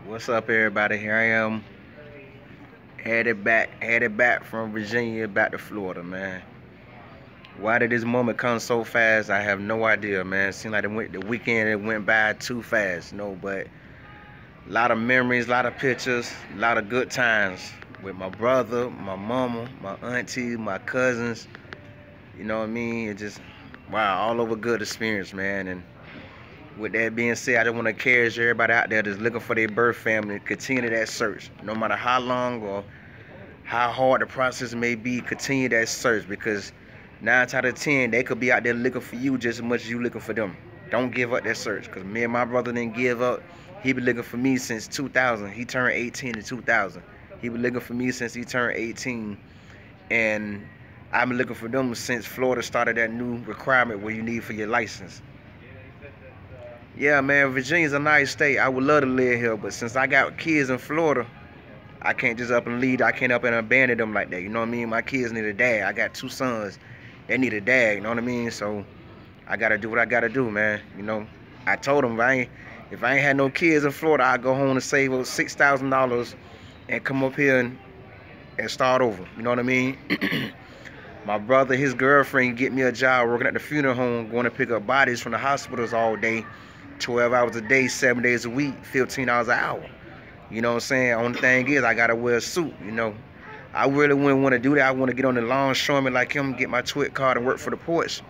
What's up, everybody? Here I am, headed back from Virginia back to Florida, man. Why did this moment come so fast? I have no idea, man. It seemed like the weekend it went by too fast, but a lot of memories, a lot of pictures, a lot of good times with my brother, my mama, my auntie, my cousins. You know what I mean? It just wow, all over good experience, man. And with that being said, I just want to encourage everybody out there that's looking for their birth family, continue that search, no matter how long or how hard the process may be. Continue that search, because 9 out of 10 they could be out there looking for you just as much as you looking for them. Don't give up that search, because me and my brother didn't give up. He been looking for me since 2000. He turned 18 in 2000. He been looking for me since he turned 18, and I've been looking for them since Florida started that new requirement where you need for your license. Yeah, man, Virginia's a nice state. I would love to live here, but since I got kids in Florida, I can't just up and leave. I can't up and abandon them like that. You know what I mean? My kids need a dad. I got 2 sons. They need a dad. You know what I mean? So I gotta do what I gotta do, man. I told them if I ain't had no kids in Florida, I'd go home and save up $6,000 and come up here and start over. You know what I mean? My brother, his girlfriend, get me a job working at the funeral home, going to pick up bodies from the hospitals all day, 12 hours a day, 7 days a week, 15 hours an hour. You know what I'm saying? Only thing is, I gotta wear a suit. I really wouldn't want to do that. I want to get on the longshoreman like him, get my TWIC card and work for the ports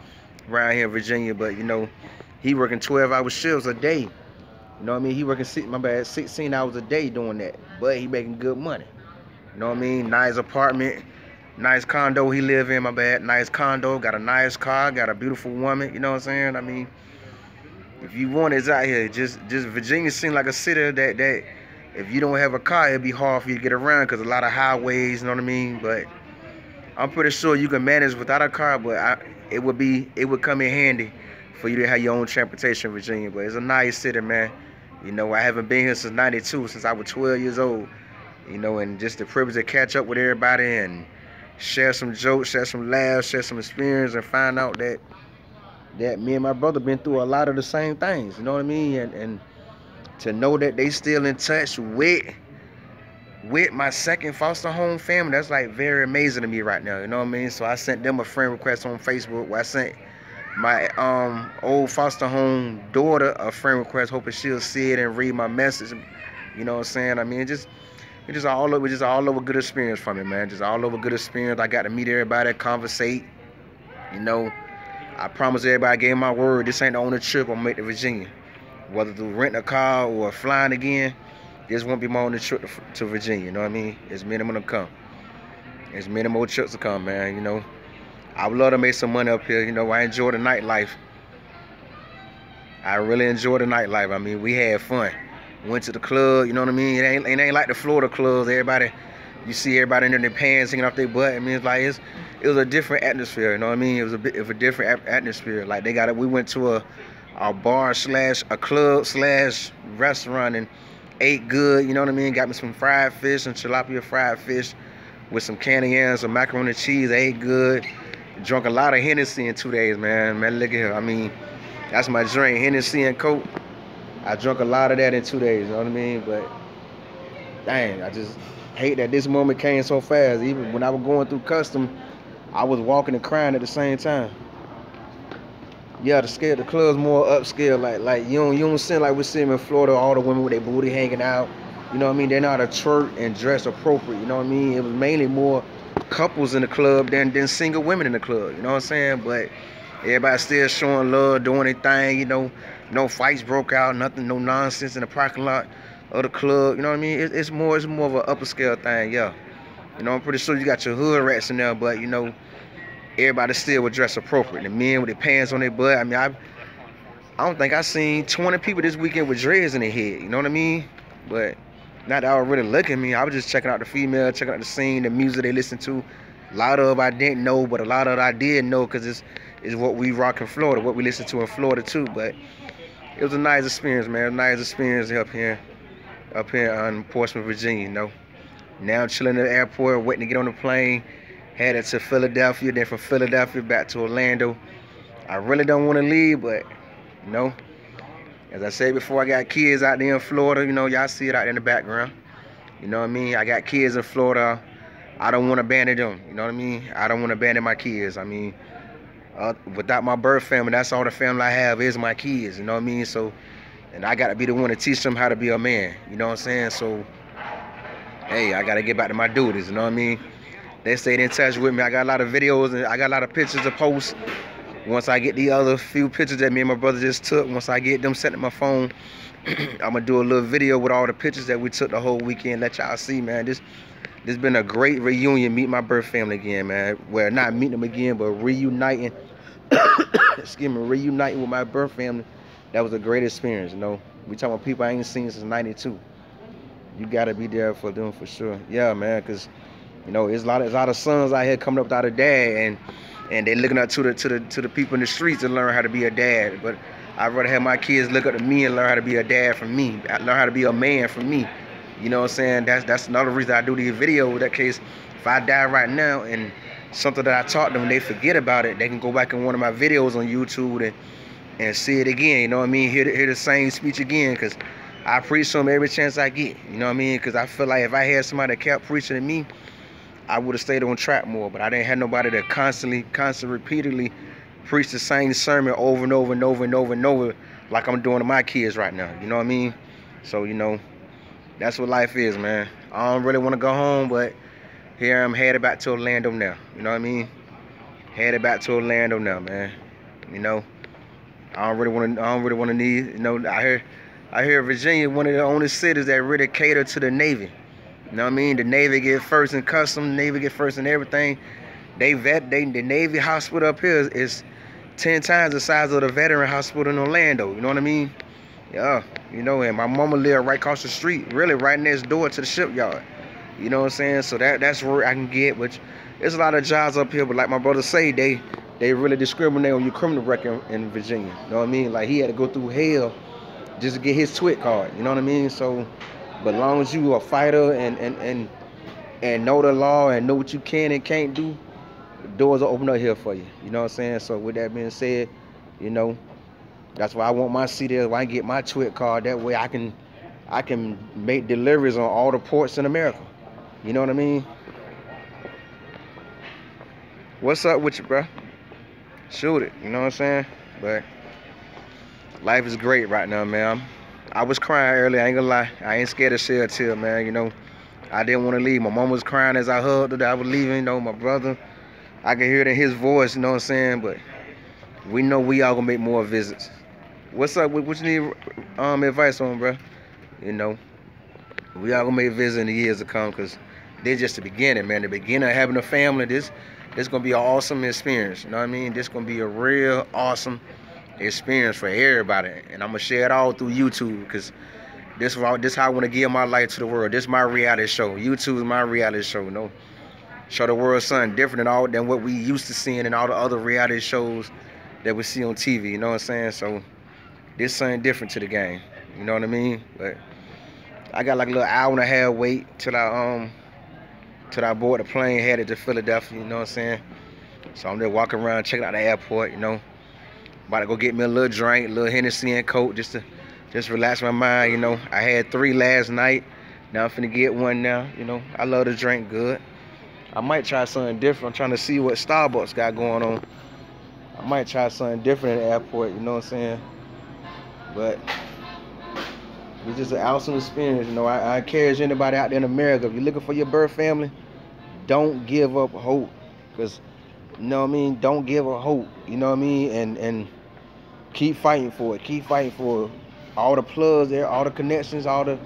around here in Virginia. But he working 12-hour shifts a day. You know what I mean? He working 16 hours a day doing that. But he making good money. You know what I mean? Nice apartment, nice condo he live in. Nice condo, got a nice car, got a beautiful woman. You know what I'm saying? I mean, if you want, it's out here. Just Virginia seems like a city that if you don't have a car, it'd be hard for you to get around, because a lot of highways, you know what I mean? But I'm pretty sure you can manage without a car, but it would come in handy for you to have your own transportation in Virginia. But it's a nice city, man. I haven't been here since '92, since I was 12 years old. And just the privilege to catch up with everybody and share some jokes, share some laughs, share some experience, and find out that me and my brother been through a lot of the same things, you know what I mean? And to know that they still in touch with my second foster home family, that's like very amazing to me right now, you know what I mean? So I sent them a friend request on Facebook, where I sent my old foster home daughter a friend request, hoping she'll see it and read my message. You know what I'm saying? I mean, it's just all over good experience for me, man. Just all over good experience. I got to meet everybody, conversate. I promised everybody, I gave my word, this ain't the only trip I'm gonna make to Virginia. Whether to rent a car or flying again, this won't be my only trip to Virginia, you know what I mean? It's minimum to come. It's many more trips to come, man. I would love to make some money up here. I enjoy the nightlife. I really enjoy the nightlife. I mean, we had fun. Went to the club, you know what I mean? It ain't like the Florida clubs. You see everybody in their pants hanging off their butt. I mean, it was a different atmosphere, you know what I mean? It was a bit of a different atmosphere. Like we went to a bar slash a club slash restaurant and ate good, you know what I mean? Got me some fried fish and tilapia fried fish with some candy yams, some macaroni and cheese. I ate good. Drunk a lot of Hennessy in 2 days, man. Man, look at here. I mean, that's my drink, Hennessy and Coke. I drunk a lot of that in 2 days, you know what I mean? But dang, I just hate that this moment came so fast. Even when I was going through custom, I was walking and crying at the same time. Yeah, the club's more upscale. Like you don't see like we see in Florida, all the women with their booty hanging out. You know what I mean? They're not a twerk and dress appropriate. You know what I mean? It was mainly more couples in the club than single women in the club. You know what I'm saying? But everybody still showing love, doing their thing. No fights broke out, nothing, no nonsense in the parking lot of the club. You know what I mean? It's more of an upper scale thing. Yeah. I'm pretty sure you got your hood rats in there, but everybody still would dress appropriate. The men with their pants on their butt. I mean, I don't think I seen 20 people this weekend with dreads in their head. You know what I mean? But not that I was really looking at me. I was just checking out the female, checking out the scene, the music they listen to. A lot of I didn't know, but a lot of it I did know, because it's what we rock in Florida, what we listen to in Florida too. But it was a nice experience, man. A nice experience up here in Portsmouth, Virginia. Now I'm chilling at the airport, waiting to get on the plane. Headed to Philadelphia, then from Philadelphia back to Orlando. I really don't want to leave, but As I said before, I got kids out there in Florida. You know, y'all see it out there in the background. You know what I mean? I got kids in Florida. I don't want to abandon them. You know what I mean? I don't want to abandon my kids. I mean, without my birth family, that's all the family I have is my kids. You know what I mean? So, and I got to be the one to teach them how to be a man. You know what I'm saying? So, hey, I got to get back to my duties. You know what I mean? They stayed in touch with me. I got a lot of videos and I got a lot of pictures to post. Once I get the other few pictures that me and my brother just took, once I get them set to my phone, I'm gonna do a little video with all the pictures that we took the whole weekend. Let y'all see, man. This been a great reunion. Meet my birth family again, man. Well, not meeting them again, but reuniting. Excuse me, reuniting with my birth family. That was a great experience. You know, we talking about people I ain't seen since '92. You gotta be there for them for sure. Yeah, man, cause you know there's a lot of sons out here coming up without a dad, and they looking up to the people in the streets and learn how to be a dad. But I'd rather have my kids look up to me and learn how to be a dad from me. Learn how to be a man from me. You know what I'm saying? That's another reason I do these videos. That case, if I die right now and something that I taught them and they forget about it, they can go back in one of my videos on YouTube and see it again. You know what I mean? Hear the same speech again, because I preach to them every chance I get. You know what I mean? Because I feel like if I had somebody that kept preaching to me, I would have stayed on track more. But I didn't have nobody that constantly, repeatedly preach the same sermon over and over and over and over and over like I'm doing to my kids right now. You know what I mean? So, you know, that's what life is, man. I don't really want to go home, but here I'm headed back to Orlando now. You know what I mean? Headed back to Orlando now, man. You know, I don't really want to need. You know, I hear Virginia one of the only cities that really cater to the Navy. You know what I mean? The Navy get first in customs, the Navy get first in everything. The Navy hospital up here is 10 times the size of the veteran hospital in Orlando. You know what I mean? Yeah, you know, and my mama lived right across the street, really right next door to the shipyard. You know what I'm saying? So that's where I can get, which there's a lot of jobs up here, but like my brother say, they really discriminate on your criminal record in Virginia. You know what I mean? Like he had to go through hell just to get his TWIC card. You know what I mean? So, but as long as you a fighter and know the law and know what you can and can't do, the doors are open up here for you. You know what I'm saying? So with that being said, you know, that's why I want my CDL, why I get my TWIC card. That way I can make deliveries on all the ports in America. You know what I mean? What's up with you, bro? Shoot it. You know what I'm saying? But life is great right now, man. I was crying earlier, I ain't gonna lie. I ain't scared to shed a tear, man. You know, I didn't want to leave. My mom was crying as I hugged her that I was leaving. You know, my brother, I could hear it in his voice, you know what I'm saying? But we know we all gonna make more visits. What's up? What you need advice on, bro? You know, we all gonna make visits in the years to come, because they're just the beginning, man. The beginning of having a family, this gonna be an awesome experience. You know what I mean? This gonna be a real awesome experience for everybody, and I'm gonna share it all through YouTube, because this how I want to give my life to the world. This is my reality show. YouTube is my reality show. You know, show the world something different than what we used to seeing in all the other reality shows that we see on TV. You know what I'm saying? So this something different to the game. You know what I mean? But I got like a little hour and a half wait till I board the plane headed to Philadelphia. You know what I'm saying? So I'm just walking around checking out the airport. You know, about to go get me a little drink, a little Hennessy and Coke, just to relax my mind. You know, I had 3 last night. Now I'm finna get one now. You know, I love to drink good. I might try something different. I'm trying to see what Starbucks got going on. I might try something different at the airport. You know what I'm saying? But it's just an awesome experience. You know, I encourage anybody out there in America, if you're looking for your birth family, don't give up hope. Because, you know what I mean? Don't give up hope. You know what I mean? And keep fighting for it. Keep fighting for it. All the plugs there, all the connections, all the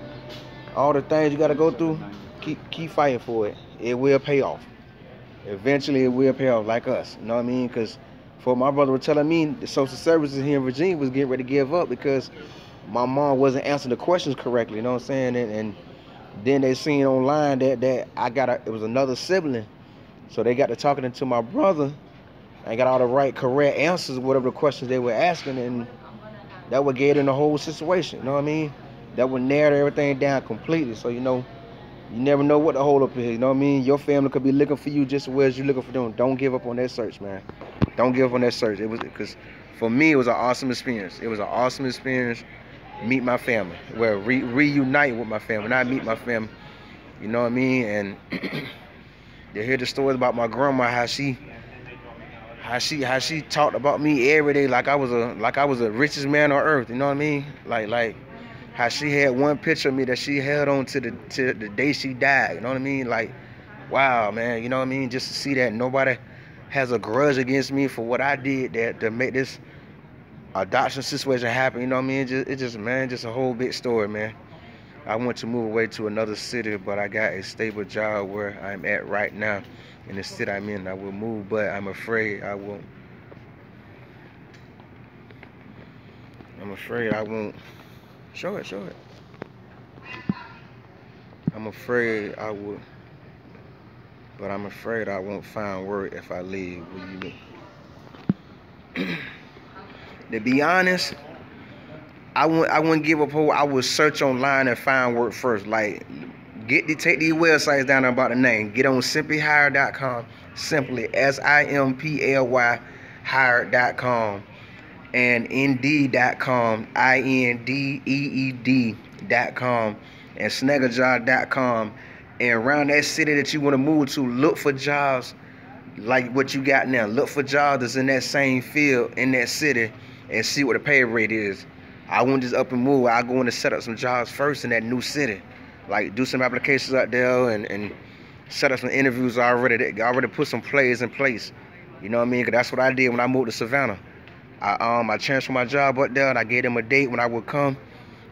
things you got to go through. Keep fighting for it. It will pay off. Eventually, it will pay off, like us. You know what I mean? Because for my brother was telling me, the social services here in Virginia was getting ready to give up because my mom wasn't answering the questions correctly. You know what I'm saying? And then they seen online that it was another sibling, so they got to talking to my brother and got all the correct answers, whatever the questions they were asking, and that would get in the whole situation. You know what I mean? That would narrow everything down completely. So, you know, you never know what the hold up is. You know what I mean? Your family could be looking for you just as well as you looking for them. Don't give up on that search, man. Don't give up on that search. It was, because for me, it was an awesome experience. It was an awesome experience. meet my family. Well, reunite with my family, not meet my family. You know what I mean? And to hear the stories about my grandma, how she talked about me every day like I was the richest man on earth. You know what I mean? Like how she had one picture of me that she held on to the day she died. You know what I mean? Like, wow, man. You know what I mean? Just to see that nobody has a grudge against me for what I did that to make this adoption situation happen. You know what I mean? It just man, just a whole big story, man. I want to move away to another city, but I got a stable job where I'm at right now. In the city I'm in, I will move, but I'm afraid I won't. I'm afraid I won't. Show it. I'm afraid I will, but I'm afraid I won't find work if I leave. What do you mean? To be honest, I wouldn't give up hope. I would search online and find work first. Like, take these websites down about the name. Get on simplyhire.com, simply SIMPLY hire.com, and indeed.com, INDEED.com, and snagajob.com. And around that city that you want to move to, look for jobs like what you got now. Look for jobs that's in that same field in that city and see what the pay rate is. I won't just up and move. I go in to set up some jobs first in that new city. Like, do some applications out there and set up some interviews already. I already put some plays in place. You know what I mean? 'Cause that's what I did when I moved to Savannah. I transferred my job up there and I gave them a date when I would come.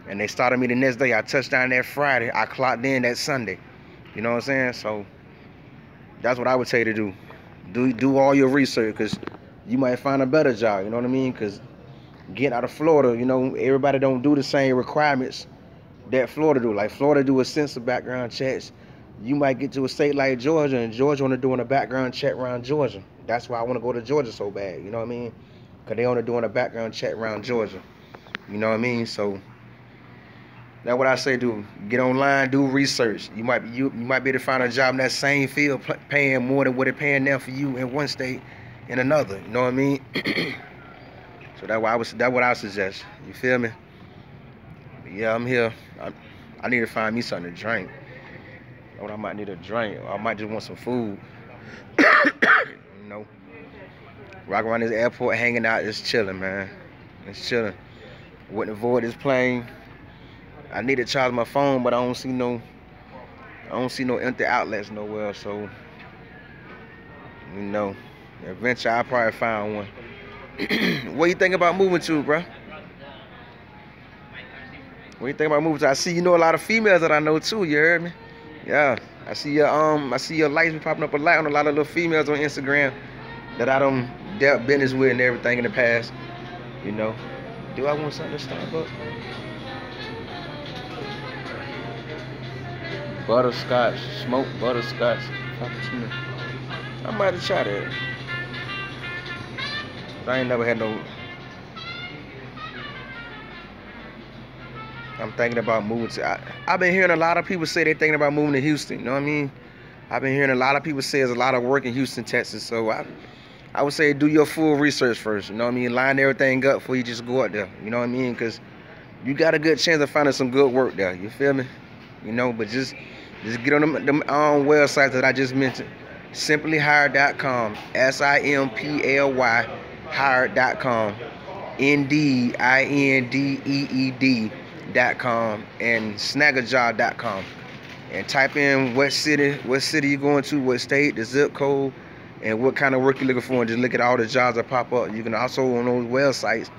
And they started me the next day. I touched down that Friday. I clocked in that Sunday. You know what I'm saying? So that's what I would tell you to do. Do all your research, because you might find a better job. You know what I mean? Because getting out of Florida, you know, everybody don't do the same requirements that Florida do. Like, Florida do extensive background checks. You might get to a state like Georgia, and Georgia only doing a background check around Georgia. That's why I want to go to Georgia so bad. You know what I mean? Because they only doing a background check around Georgia. You know what I mean? So that's what I say. Do get online, do research. You might be able to find a job in that same field, paying more than what they're paying now for you in one state, in another. You know what I mean? So that's what I suggest. You feel me? But yeah, I'm here. I need to find me something to drink. What I might need a drink. Or I might just want some food. You know, rock around this airport, hanging out, just chilling, man. It's chilling. Wouldn't avoid this plane. I need to charge my phone, but I don't see no empty outlets nowhere. So, you know, eventually I'll probably find one. What you think about moving to, bro? What you think about moving to? I see you know a lot of females that I know too. You heard me? Yeah. I see your lights popping up a lot on a lot of little females on Instagram that I done dealt business with and everything in the past. You know. Do I want something to Starbucks? Butterscotch, smoked butterscotch cappuccino. I might have tried that. I ain't never had no. I'm thinking about moving to. I've been hearing a lot of people say they're thinking about moving to Houston. You know what I mean? I've been hearing a lot of people say there's a lot of work in Houston, Texas. So I would say do your full research first. You know what I mean? Line everything up before you just go out there. You know what I mean? Because you got a good chance of finding some good work there. You feel me? You know, but just get on them websites that I just mentioned. Simplyhire.com, SIMPLY hire.com, Indeed, INDEED.com, and snagajob.com. And type in what city you're going to, what state, the zip code, and what kind of work you're looking for, and just look at all the jobs that pop up. You can also, on those websites,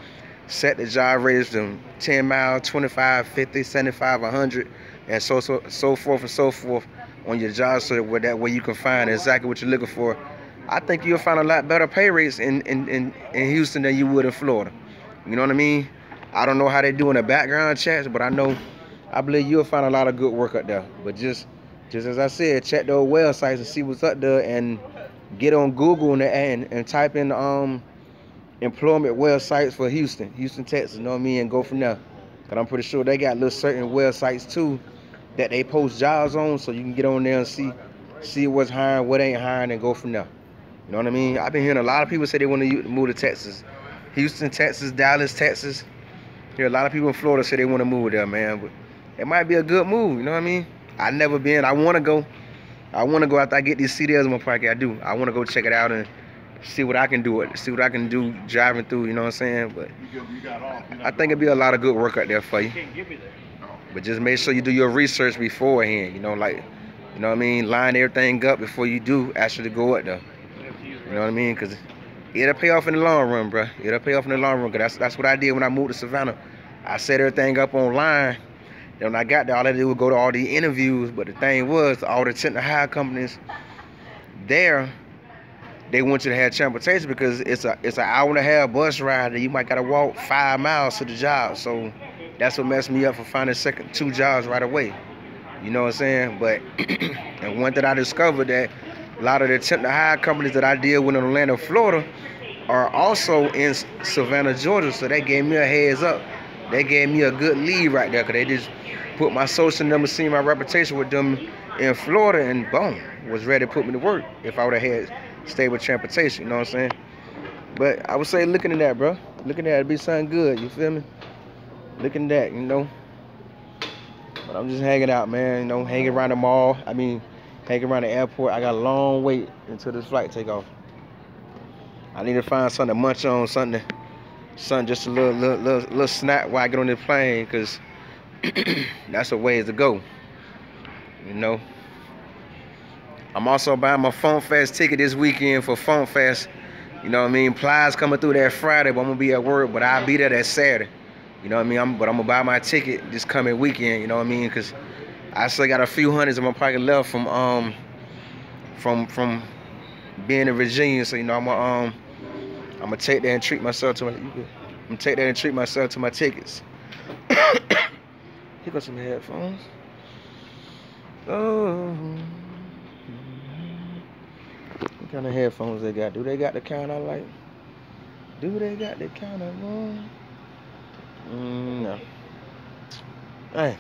set the job rates to 10 miles, 25, 50, 75, 100, and so forth and so forth on your job search, where that way you can find exactly what you're looking for. I think you'll find a lot better pay rates in Houston than you would in Florida. You know what I mean? I don't know how they're doing the background checks, but I believe you'll find a lot of good work up there. But just as I said, check those websites and see what's up there, and get on Google and type in employment websites for Houston, Texas. You know what I mean? And go from there. Cause I'm pretty sure they got little certain websites too that they post jobs on, so you can get on there and see what's hiring, what ain't hiring, and go from there. You know what I mean? I've been hearing a lot of people say they want to move to Texas. Houston, Texas, Dallas, Texas. Here, a lot of people in Florida say they want to move there, man. But it might be a good move. You know what I mean? I never been. I want to go. I want to go after I get these CDLs in my pocket. I do. I want to go check it out and see what I can do. See what I can do driving through. You know what I'm saying? But I think it'd be a lot of good work out there for you. But just make sure you do your research beforehand. You know, like, you know what I mean? Line everything up before you do actually go up there. You know what I mean? Because it'll pay off in the long run, bro. It'll pay off in the long run. Cause that's what I did when I moved to Savannah. I set everything up online. Then when I got there, all I did was go to all the interviews. But the thing was, all the temp to hire companies there, they want you to have transportation because it's an hour and a half bus ride and you might gotta walk 5 miles to the job. So that's what messed me up for finding two jobs right away. You know what I'm saying? But and one that I discovered that a lot of the temp to hire companies that I deal with in Orlando, Florida, are also in Savannah, Georgia. So they gave me a heads up. They gave me a good lead right there because they just put my social number, seen my reputation with them in Florida, and boom, was ready to put me to work if I would have had stable transportation. You know what I'm saying? But I would say looking at that, bro. Looking at that, it'd be something good. You feel me? Looking at that, you know. But I'm just hanging out, man. You know, hanging around the mall. I mean, hanging around the airport. I got a long wait until this flight take off. I need to find something to munch on, something just a little snack while I get on this plane, cause that's a ways to go. You know. I'm also buying my Funk Fest ticket this weekend for Funk Fest. You know what I mean? Plies coming through that Friday, but I'm gonna be at work, but I'll be there that Saturday. You know what I mean? But I'm gonna buy my ticket this coming weekend. You know what I mean? Cause I still got a few hundreds in my pocket left from being in Virginia. So you know I'm gonna take that and treat myself to my. I'm gonna take that and treat myself to my tickets. Here got some headphones. Oh, what kind of headphones they got? Do they got the kind I like? Do they got the kind I want? No. Hey,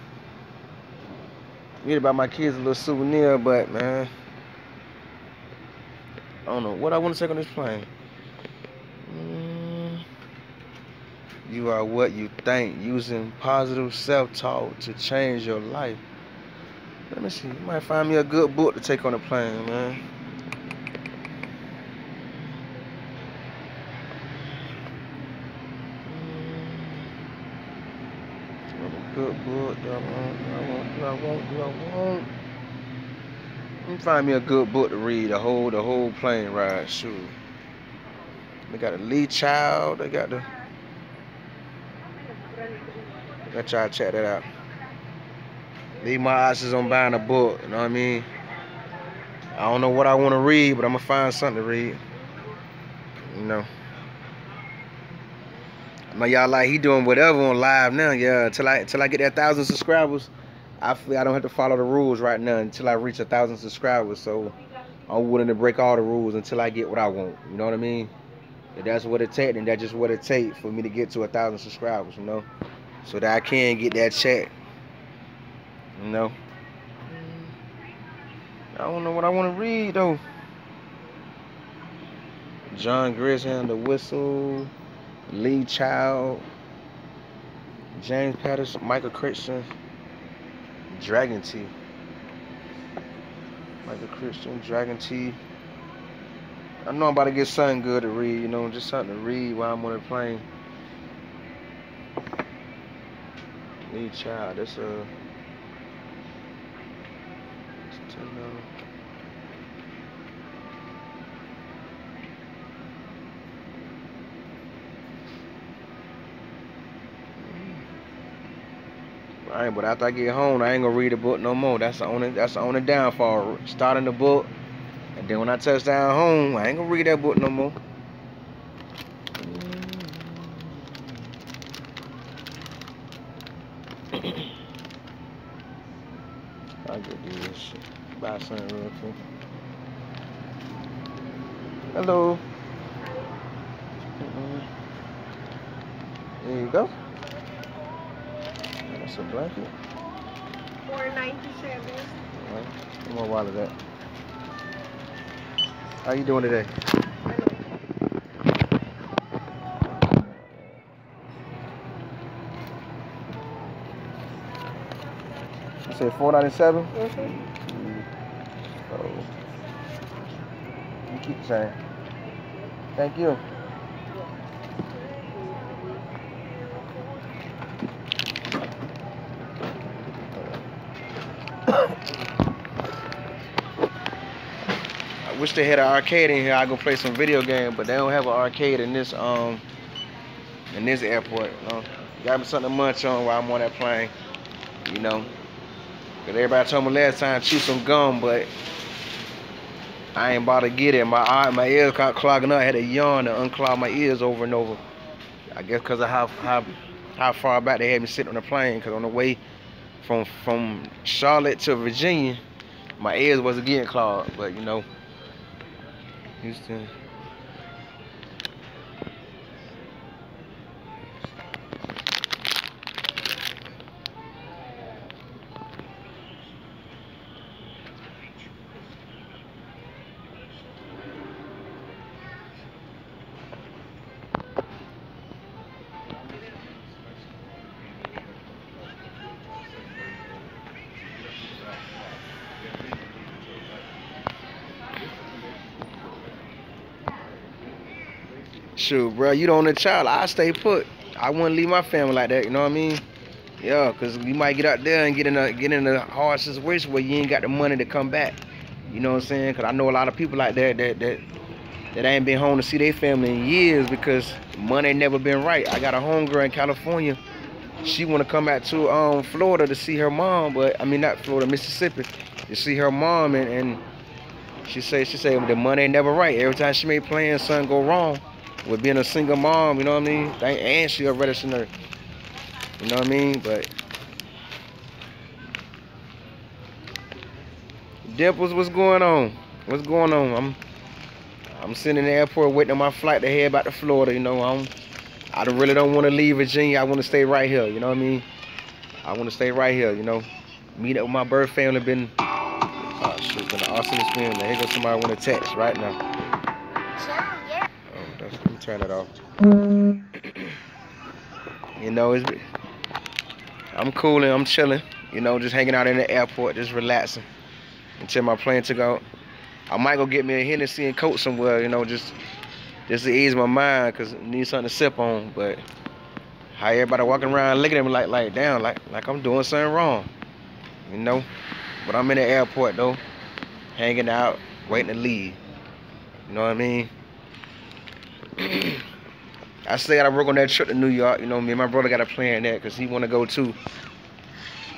get about my kids a little souvenir, but man, I don't know what I want to take on this plane. You are what you think, using positive self-talk to change your life. Let me see, you might find me a good book to take on the plane, man. Good book, do I want? Let me find me a good book to read the whole plane ride. Shoot. They got a Lee Child, they got let's try to check that out. Leave my options on buying a book, you know what I mean? I don't know what I want to read, but I'm gonna find something to read. You know. I know y'all like he doing whatever on live now, yeah. Until I get that 1,000 subscribers, I feel I don't have to follow the rules right now until I reach 1,000 subscribers. So I'm willing to break all the rules until I get what I want. You know what I mean? If that's what it takes, then that's just what it takes for me to get to 1,000 subscribers, you know? So that I can get that check. You know? I don't know what I want to read though. John Grisham, The Whistle, Lee Child, James Patterson, Michael Crichton, Dragon Tea. Michael Crichton, Dragon Tea. I know I'm about to get something good to read, you know, just something to read while I'm on the plane. Lee Child, that's $10. Alright, but after I get home, I ain't gonna read the book no more. That's the only downfall. Starting the book, and then when I touch down home, I ain't gonna read that book no more. I could do this shit. Buy something real quick. Hello. There you go. That's a blanket. $4.97. Alright, come on, wallet that. How you doing today? said $4.97. So you keep saying. Thank you. I wish they had an arcade in here. I go play some video game, but they don't have an arcade in this airport. You know, got me something to munch on while I'm on that plane. You know, cause everybody told me last time chew some gum, but I ain't about to get it. My ears got clogging up. I had to yawn to unclog my ears over and over. I guess because of how far back they had me sitting on the plane. Cause on the way from Charlotte to Virginia, my ears wasn't getting clogged. But you know, Houston. Shoot, bro, you the only child. I stay put. I wouldn't leave my family like that. You know what I mean? Yeah, cause you might get out there and get in a hard situation where you ain't got the money to come back. You know what I'm saying? Cause I know a lot of people like that ain't been home to see their family in years because money ain't never been right. I got a homegirl in California. She wanna come back to Florida to see her mom, but I mean not Florida, Mississippi, to see her mom, and she said the money ain't never right. Every time she made plans, something go wrong. With being a single mom, you know what I mean? And she a registered nurse. You know what I mean? But Dimples, what's going on? What's going on? I'm sitting in the airport waiting on my flight to head back to Florida. You know, I really don't want to leave Virginia. I want to stay right here. You know what I mean? I want to stay right here. You know, meet up with my birth family. Been been an awesome experience. Here goes somebody want to text right now. Let me turn it off. You know, I'm cooling, I'm chilling. You know, just hanging out in the airport, just relaxing until my plane took out. I might go get me a Hennessy and Coke somewhere. You know, just to ease my mind, cause I need something to sip on. But how everybody walking around looking at me like damn, like I'm doing something wrong. You know, but I'm in the airport though, hanging out, waiting to leave. You know what I mean? I still gotta work on that trip to New York. You know, me and my brother got a plan there because he wanna go too.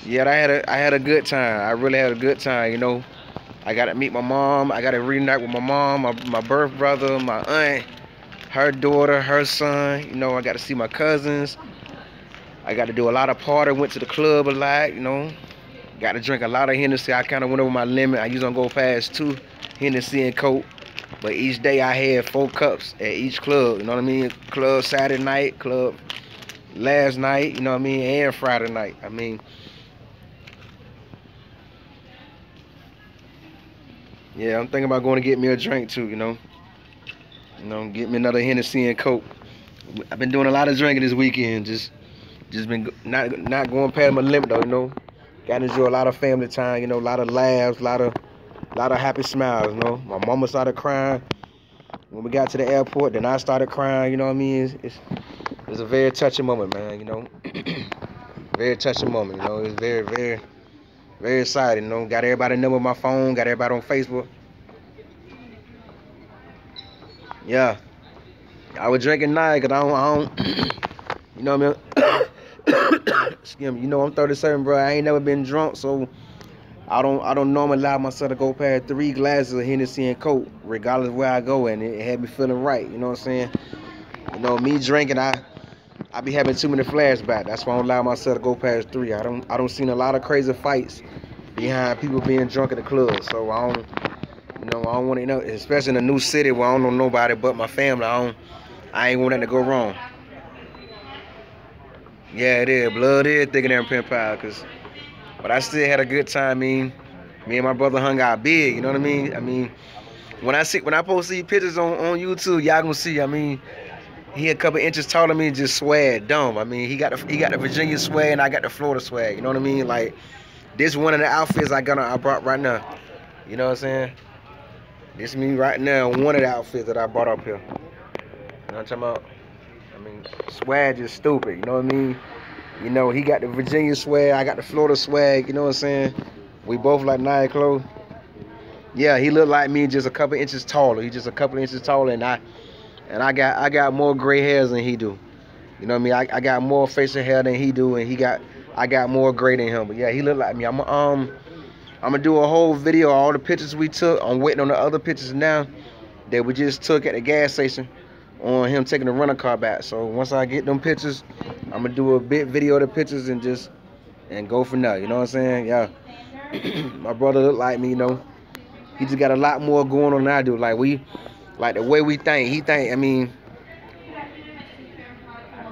Yeah, I had a good time. I really had a good time. You know, I got to meet my mom. I got to reunite with my mom, my birth brother, my aunt, her daughter, her son. You know, I got to see my cousins. I got to do a lot of party. Went to the club a lot. You know, got to drink a lot of Hennessy. I kind of went over my limit. I usually don't go past 2 Hennessy and Coke. But each day I had 4 cups at each club, you know what I mean? Club Saturday night, club last night, you know what I mean? And Friday night. I mean, yeah, I'm thinking about going to get me a drink too, you know? You know, get me another Hennessy and Coke. I've been doing a lot of drinking this weekend, just been not going past my limit though, you know? Got to enjoy a lot of family time, you know, a lot of laughs, a lot of happy smiles, you know. My mama started crying when we got to the airport, then I started crying, you know what I mean? It's a very touching moment, man, you know. Very touching moment, you know. It's very, very, very exciting, you know. Got everybody number on my phone, got everybody on Facebook. Yeah. I was drinking night because I don't you know what I mean? Excuse me, you know I'm 37, bro. I ain't never been drunk, so I don't normally allow myself to go past 3 glasses of Hennessy and Coke, regardless of where I go, and it had me feeling right. You know what I'm saying? You know, me drinking, I be having too many flashbacks. That's why I don't allow myself to go past 3. I don't seen a lot of crazy fights behind people being drunk at the club. So I don't want to know, especially in a new city where I don't know nobody but my family. I ain't want that to go wrong. Yeah, it is. Blood is thicker than pen pie, but I still had a good time. I mean, me and my brother hung out big, you know what I mean? I mean, when I post these pictures on YouTube, y'all gonna see, I mean, he a couple inches taller than me, just swag dumb. I mean, he got the Virginia swag and I got the Florida swag, you know what I mean? Like, This one of the outfits I brought right now. You know what I'm saying? This me right now, one of the outfits that I brought up here. You know what I'm talking about? I mean, swag is stupid, you know what I mean? You know, he got the Virginia swag, I got the Florida swag, you know what I'm saying? We both like Nike clothes. Yeah, he looked like me, just a couple inches taller. He just a couple inches taller, and I got more gray hairs than he do. You know what I mean? I got more facial hair than he do, and I got more gray than him. But yeah, he looked like me. I'm gonna do a whole video of all the pictures we took. I'm waiting on the other pictures now that we just took at the gas station on him taking the rental car back. So once I get them pictures, I'm gonna do a big video of the pictures and go from there. You know what I'm saying? Yeah. My brother look like me, you know. He just got a lot more going on than I do. Like the way we think. He think, I mean,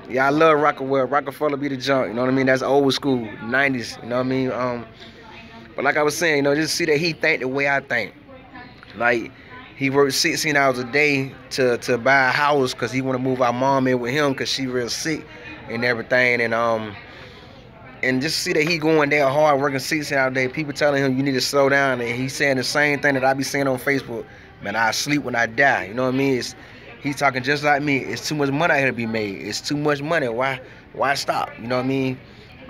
yeah, I love Rockefeller. Rockefeller be the junk, you know what I mean? That's old school, 90s, you know what I mean? But like I was saying, you know, just see that he think the way I think. Like, he works 16 hours a day to buy a house because he want to move our mom in with him because she real sick and everything. And just see that he going there hard, working 16 hours a day. People telling him you need to slow down, and he's saying the same thing that I be saying on Facebook. Man, I sleep when I die. You know what I mean? He's talking just like me. It's too much money out here to be made. It's too much money. Why stop? You know what I mean?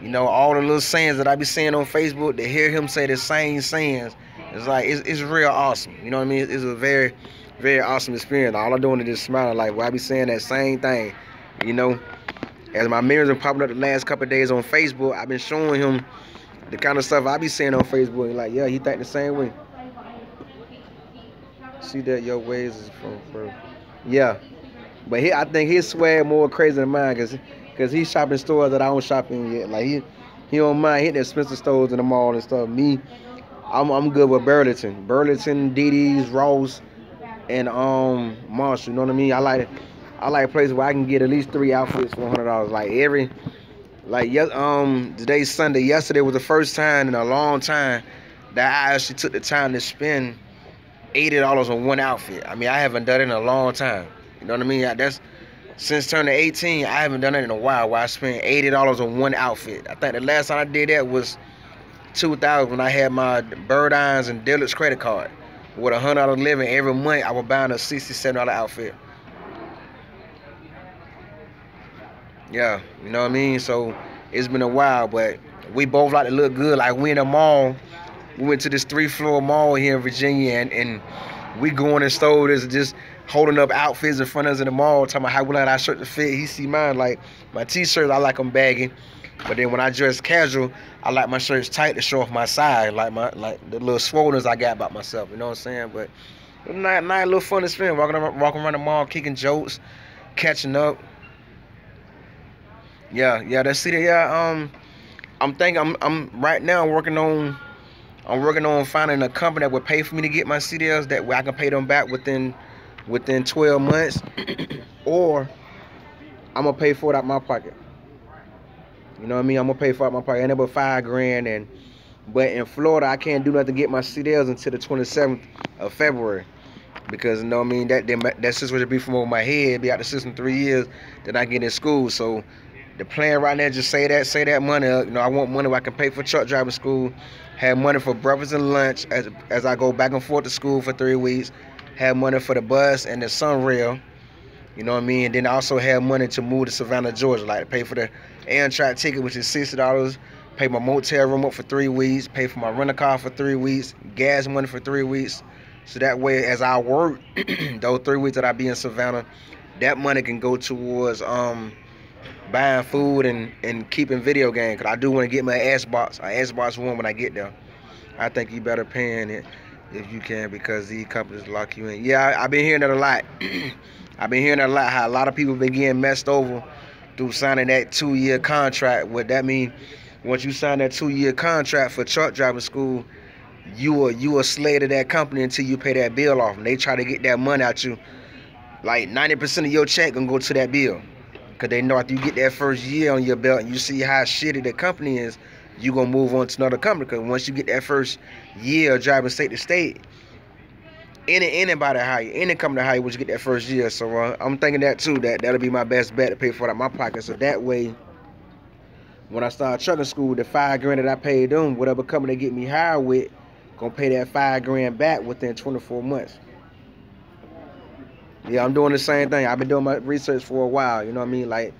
You know, all the little sayings that I be saying on Facebook, to hear him say the same sayings, it's like, it's real awesome. You know what I mean? It's a very, very awesome experience. All I'm doing is just smiling, like, I be saying that same thing. You know, as my memories been popping up the last couple of days on Facebook, I've been showing him the kind of stuff I be saying on Facebook. And like, yeah, he think the same way. See that your ways is from yeah. But I think his swag more crazy than mine, cause he's shopping stores that I don't shop in yet. Like he don't mind hitting the Spencer stores in the mall and stuff. Me, I'm good with Burlington, DD's, Ross, and Marshall. You know what I mean? I like places where I can get at least 3 outfits for $100. Today's Sunday. Yesterday was the first time in a long time that I actually took the time to spend $80 on one outfit. I mean, I haven't done it in a long time. You know what I mean? That's since turning 18. I haven't done it in a while where I spent $80 on one outfit. I think the last time I did that was 2000 when I had my Bird Eyes and Deluxe credit card. With $100 living every month, I was buying a $60, $70 outfit. Yeah, you know what I mean? So it's been a while, but we both like to look good. Like, we in a mall. We went to this 3-floor mall here in Virginia, and we go in the store just holding up outfits in front of us in the mall, talking about how we like our shirt to fit. He see mine, like my t-shirts, I like them baggy. But then when I dress casual, I like my shirts tight to show off my side, like the little swollenness I got about myself, you know what I'm saying? But nice little fun experience, walking around the mall, kicking jokes, catching up. Yeah, that's it. Yeah, I'm thinking I'm right now working on finding a company that would pay for me to get my CDLs, that way I can pay them back within 12 months, or I'm gonna pay for it out my pocket. You know what I mean? I'm gonna pay for it out my pocket. Ain't about $5,000, but in Florida I can't do nothing to get my CDLs until the 27th of February, because you know what I mean, that situation would be from over my head, be out the system 3 years, then I get in school. So the plan right now, just say that money up. You know, I want money where I can pay for truck driving school, have money for breakfast and lunch as I go back and forth to school for 3 weeks, have money for the bus and the Sunrail, you know what I mean? And then I also have money to move to Savannah, Georgia, like to pay for the Amtrak ticket, which is $60, pay my motel room up for 3 weeks, pay for my rental car for 3 weeks, gas money for 3 weeks. So that way, as I work, those 3 weeks that I be in Savannah, that money can go towards buying food and keeping video games, because I do want to get my Xbox One when I get there. I think you better paying it if you can, because these companies lock you in. Yeah, I've been hearing that a lot. I've been hearing that a lot, how a lot of people been getting messed over through signing that 2-year contract. What that mean, once you sign that 2-year contract for truck driving school, you a slave to that company until you pay that bill off. And they try to get that money out you. Like 90% of your check gonna go to that bill. Because they know after you get that first year on your belt and you see how shitty the company is, you going to move on to another company. Because once you get that first year of driving state to state, anybody hire, any company hire once you get that first year. So I'm thinking that too, that'll be my best bet to pay for it out of my pocket. So that way, when I started trucking school, the $5 grand that I paid them, whatever company they get me hired with, gonna pay that $5 grand back within 24 months. Yeah, I'm doing the same thing. I've been doing my research for a while. You know what I mean? Like,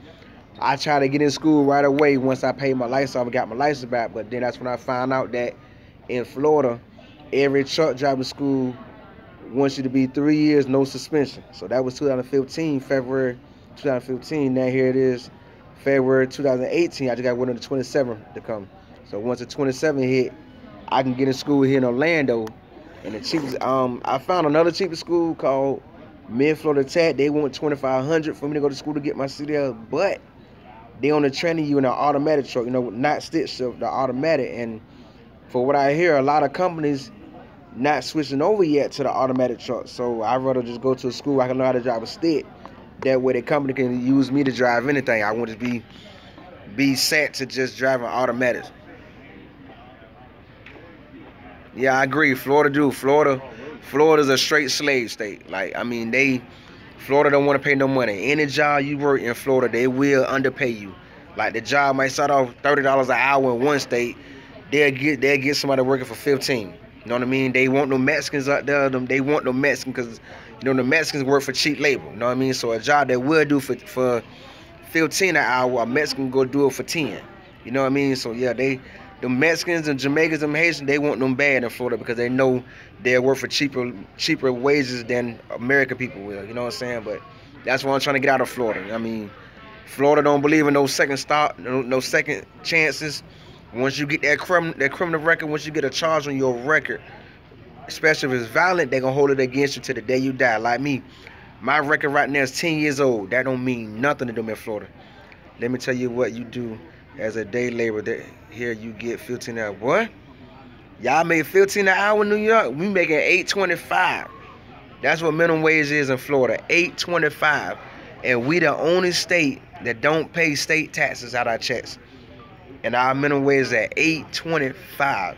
I try to get in school right away once I paid my license off and got my license back. But then that's when I found out that in Florida, every truck driving school wants you to be 3 years, no suspension. So that was 2015, February 2015. Now here it is, February 2018. I just got one of the 27 to come. So once the 27 hit, I can get in school here in Orlando. And the cheapest, I found another cheapest school called Mid-Florida Tech. They want $2,500 for me to go to school to get my CDL, but they only training you in an automatic truck, you know, not stick shift, the automatic. And for what I hear, a lot of companies not switching over yet to the automatic truck. So I'd rather just go to a school where I can learn how to drive a stick. That way the company can use me to drive anything. I want to be set to just driving automatics. Yeah, I agree. Florida's a straight slave state. Like, I mean, Florida don't want to pay no money. Any job you work in Florida, they will underpay you. Like, the job might start off $30 an hour in one state. They'll get somebody working for 15. You know what I mean? They want no Mexicans out there. They want no Mexicans because, you know, the Mexicans work for cheap labor. You know what I mean? So a job that will do for 15 an hour, a Mexican go do it for 10. You know what I mean? So yeah, the Mexicans and Jamaicans and Haitians, they want them bad in Florida because they know they'll work for cheaper wages than American people will. You know what I'm saying? But that's why I'm trying to get out of Florida. I mean, Florida don't believe in no second start, no second chances. Once you get that criminal record, once you get a charge on your record, especially if it's violent, they're gonna hold it against you to the day you die. Like me, my record right now is 10 years old. That don't mean nothing to them in Florida. Let me tell you what you do as a day laborer. Here you get 15 an hour. What? Y'all make 15 an hour in New York? We making $8.25. That's what minimum wage is in Florida, $8.25. And we the only state that don't pay state taxes out our checks. And our minimum wage is at $8.25.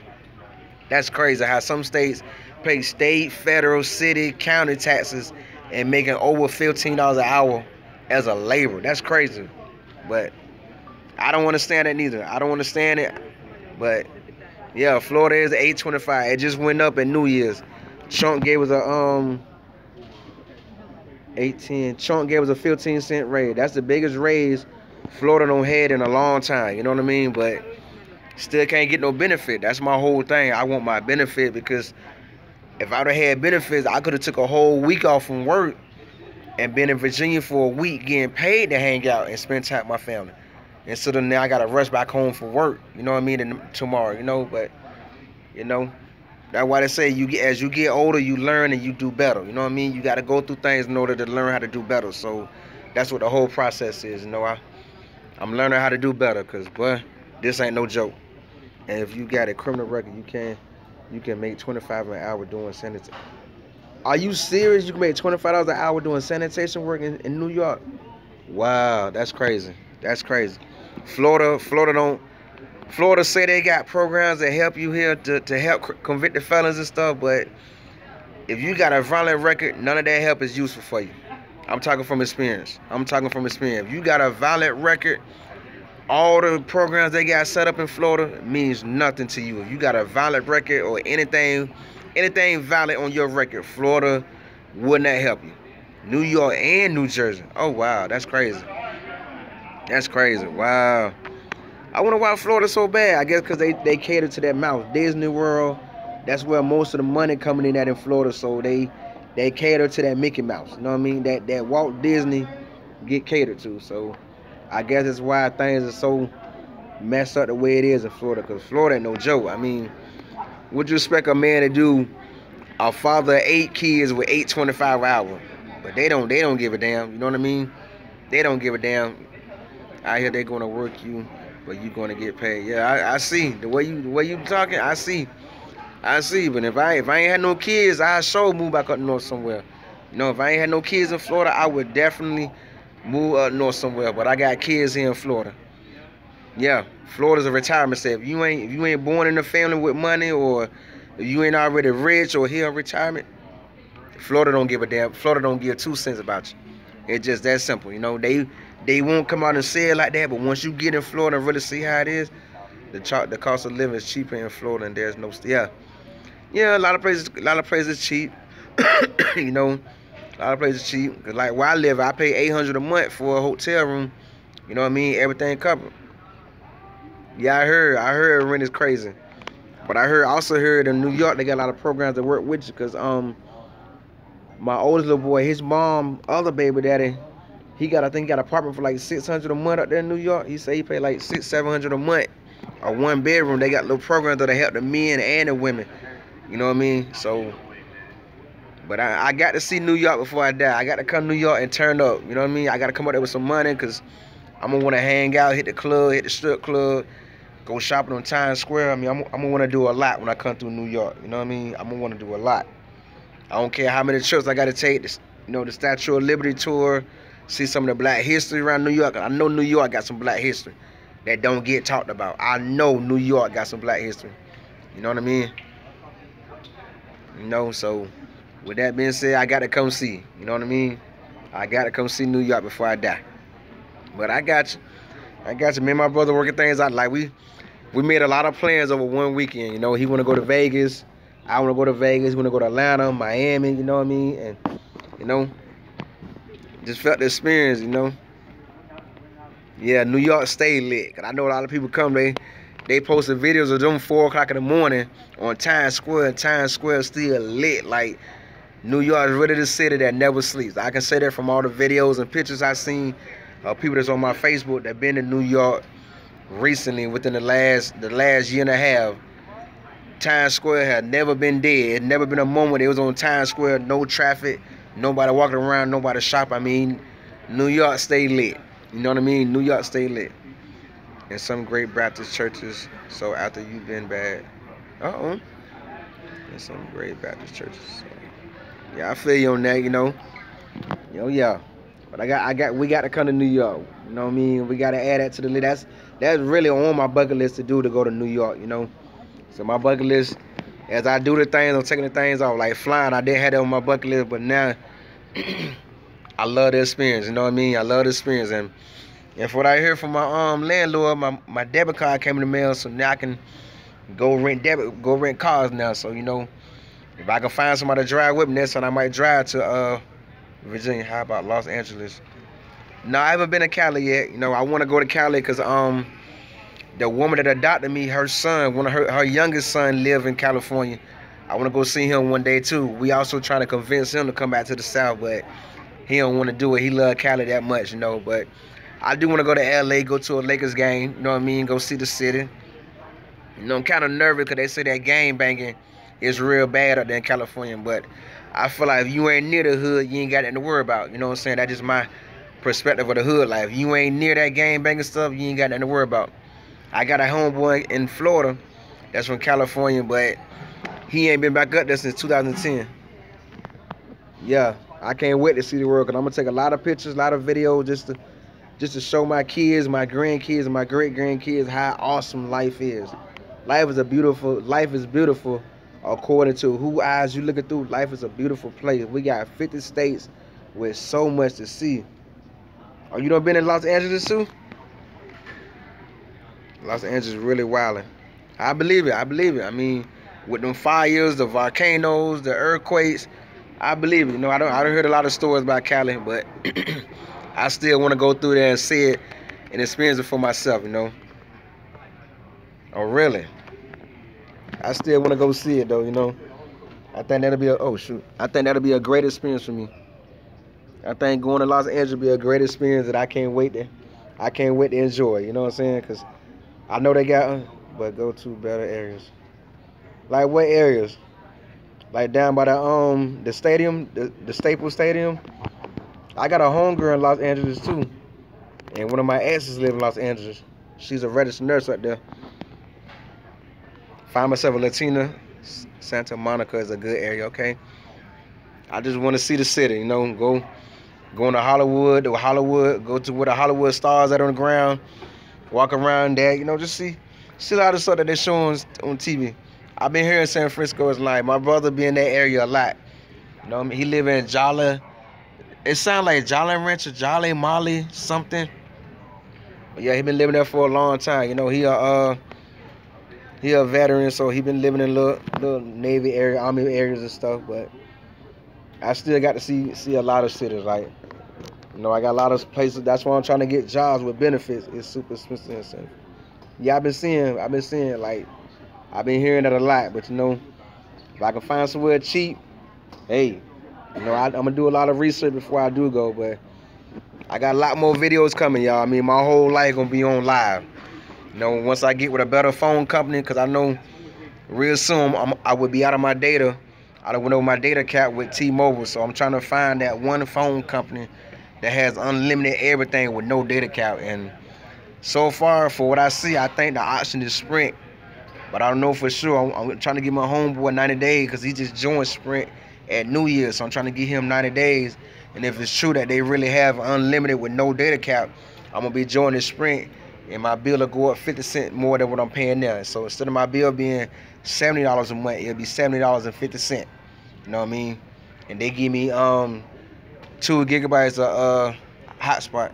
That's crazy how some states pay state, federal, city, county taxes and making over $15 an hour as a laborer. That's crazy. But I don't understand that neither. I don't understand it. But yeah, Florida is $8.25. It just went up at New Year's. Trump gave us a 18. Trump gave us a 15-cent raise. That's the biggest raise Florida don't had in a long time. You know what I mean? But still can't get no benefit. That's my whole thing. I want my benefit because if I'd have had benefits, I could have took a whole week off from work and been in Virginia for a week getting paid to hang out and spend time with my family. Instead of now I got to rush back home for work. You know what I mean? And tomorrow, you know? But, you know, that's why they say as you get older, you learn and you do better. You know what I mean? You got to go through things in order to learn how to do better. So that's what the whole process is. You know, I'm learning how to do better because, boy, this ain't no joke. And if you got a criminal record, you can make $25 an hour doing sanitation. Are you serious? You can make $25 an hour doing sanitation work in New York? Wow, that's crazy. That's crazy. Florida say they got programs that help you here to help convicted felons and stuff, but if you got a violent record, none of that help is useful for you. I'm talking from experience. If you got a violent record, all the programs they got set up in Florida means nothing to you. If you got a violent record or anything violent on your record, Florida would not help you. New York and New Jersey. Oh, wow. That's crazy. That's crazy. Wow. I wonder why Florida's so bad. I guess because they cater to that mouth. Disney World, that's where most of the money coming in at in Florida. So they cater to that Mickey Mouse. You know what I mean? That Walt Disney get catered to. So I guess that's why things are so messed up the way it is in Florida. Because Florida ain't no joke. I mean, would you expect a man to do a father of 8 kids with $8.25 an hour? But they don't give a damn. You know what I mean? They don't give a damn. Out here they gonna work you, but you gonna get paid. Yeah, I see the way you talking. I see. But if I ain't had no kids, I sure move back up north somewhere. You know, if I ain't had no kids in Florida, I would definitely move up north somewhere. But I got kids here in Florida. Yeah, Florida's a retirement state. If you ain't born in a family with money, or if you ain't already rich or here in retirement, Florida don't give a damn. Florida don't give 2 cents about you. It's just that simple. You know, they They won't come out and say it like that, but once you get in Florida and really see how it is, the cost of living is cheaper in Florida, and there's no yeah, a lot of places cheap. You know, a lot of places cheap. Cause like where I live, I pay $800 a month for a hotel room. You know what I mean? Everything covered. Yeah, I heard rent is crazy, but I also heard in New York they got a lot of programs that work with you. Cause my oldest little boy, his mom, other baby daddy, I think he got an apartment for like $600 a month up there in New York. He said he paid like $600-700 a month, a 1-bedroom. They got little programs that help the men and the women. You know what I mean? So, but I got to see New York before I die. I got to come to New York and turn up. You know what I mean? I got to come up there with some money because I'm gonna want to hang out, hit the club, hit the strip club, go shopping on Times Square. I mean, I'm gonna want to do a lot when I come through New York. You know what I mean? I'm gonna want to do a lot. I don't care how many trips I got to take. This, you know, the Statue of Liberty tour. See some of the black history around New York. I know New York got some black history that don't get talked about. I know New York got some black history. You know what I mean? You know, so with that being said, I got to come see. You know what I mean? I got to come see New York before I die. But I got you. Me and my brother working things out. Like we made a lot of plans over one weekend. You know, he want to go to Vegas. I want to go to Vegas. He want to go to Atlanta, Miami. You know what I mean? And, you know, just felt the experience, you know. Yeah, New York stay lit. Cause I know a lot of people come, they posted videos of them 4 o'clock in the morning on Times Square, and Times Square still lit. Like, New York is really the city that never sleeps. I can say that from all the videos and pictures I've seen of people that's on my Facebook that been in New York recently within the last year and a half. Times Square had never been dead. It never been a moment it was on Times Square, no traffic, nobody walking around, nobody shop. I mean, New York stay lit. You know what I mean? New York stay lit. And some great Baptist churches. So after you've been bad, and some great Baptist churches. So, yeah, I feel you on that. You know, yeah. But we got to come to New York. You know what I mean? We got to add that to the list. That's really on my bucket list to go to New York. You know. So my bucket list, as I do the things, I'm taking the things off. Like flying, I didn't have that on my bucket list, but now I love the experience. You know what I mean? I love the experience, and for what I hear from my landlord, my debit card came in the mail, so now I can go rent cars now. So you know, if I can find somebody to drive with me, next time I might drive to Virginia. How about Los Angeles? No, I haven't been to Cali yet. You know, I want to go to Cali because the woman that adopted me, her son, her youngest son live in California. I want to go see him one day too. We also trying to convince him to come back to the South, but he don't want to do it. He love Cali that much, you know. But I do want to go to LA, go to a Lakers game, you know what I mean, go see the city. You know, I'm kind of nervous because they say that gang banging is real bad up there in California, but I feel like if you ain't near the hood, you ain't got nothing to worry about. You know what I'm saying? That's just my perspective of the hood. Like, if you ain't near that gang banging stuff, you ain't got nothing to worry about. I got a homeboy in Florida that's from California, but he ain't been back up there since 2010. Yeah, I can't wait to see the world, because I'm going to take a lot of pictures, a lot of videos just to show my kids, my grandkids, and my great-grandkids how awesome life is. Life is beautiful according to who eyes you looking through. Life is a beautiful place. We got 50 states with so much to see. Oh, you done been in Los Angeles too? Los Angeles really wilding. I believe it. I mean, with them fires, the volcanoes, the earthquakes, I believe it. You know, I don't heard a lot of stories about Cali, but I still want to go through there and see it and experience it for myself, you know. Oh, really? I still want to go see it, though, you know. I think that'll be a great experience for me. I think going to Los Angeles will be a great experience that I can't wait to enjoy, you know what I'm saying? Because I know they got, but go to better areas. Like what areas? Like down by the stadium, the Staples Stadium. I got a homegirl in Los Angeles too, and one of my exes live in Los Angeles. She's a registered nurse right there. Find myself a Latina. Santa Monica is a good area. Okay. I just want to see the city. You know, go to Hollywood. Go to where the Hollywood stars are on the ground. Walk around there. You know, just see a lot of stuff that they show on TV. I've been here in San Francisco. It's like my brother be in that area a lot. You know what I mean? He live in Jolla, It sounds like Jolly Rancher, Jolly Molly, something. But yeah, he been living there for a long time. You know, he a veteran, so he been living in little Navy area, Army areas and stuff. But I still got to see a lot of cities. Like, you know, I got a lot of places. That's why I'm trying to get jobs with benefits. It's super expensive. Yeah, I've been seeing like, I've been hearing that a lot. But you know, if I can find somewhere cheap, hey, you know, I'm gonna do a lot of research before I do go. But I got a lot more videos coming, y'all. I mean, my whole life gonna be on live. You know, once I get with a better phone company, because I know real soon I would be out of my data. I don't know my data cap with T-Mobile, so I'm trying to find that one phone company that has unlimited everything with no data cap. And so far, for what I see, I think the option is Sprint, but I don't know for sure. I'm trying to get my homeboy 90 days because he just joined Sprint at New Year, so I'm trying to give him 90 days. And if it's true that they really have unlimited with no data cap, I'm gonna be joining Sprint, and my bill will go up 50 cents more than what I'm paying now. So instead of my bill being $70 a month, it'll be $70.50. You know what I mean? And they give me 2 gigabytes of hotspot.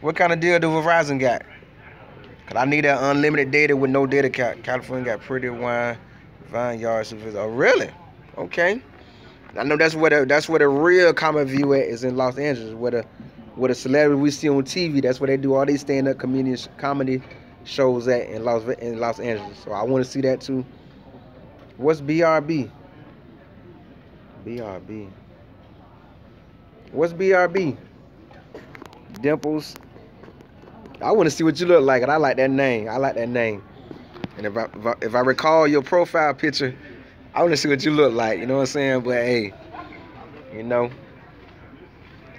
What kind of deal do Verizon got? Cause I need that unlimited data with no data cap. California got Pretty Wine, Vineyard. Oh, really? Okay. I know that's where the real common view at is in Los Angeles, where the celebrity we see on TV. That's where they do all these stand-up comedy shows at in Los Angeles. So I want to see that too. What's BRB? BRB. What's BRB? Dimples. I want to see what you look like, and I like that name. And if I recall your profile picture, I want to see what you look like. You know what I'm saying? But hey, you know,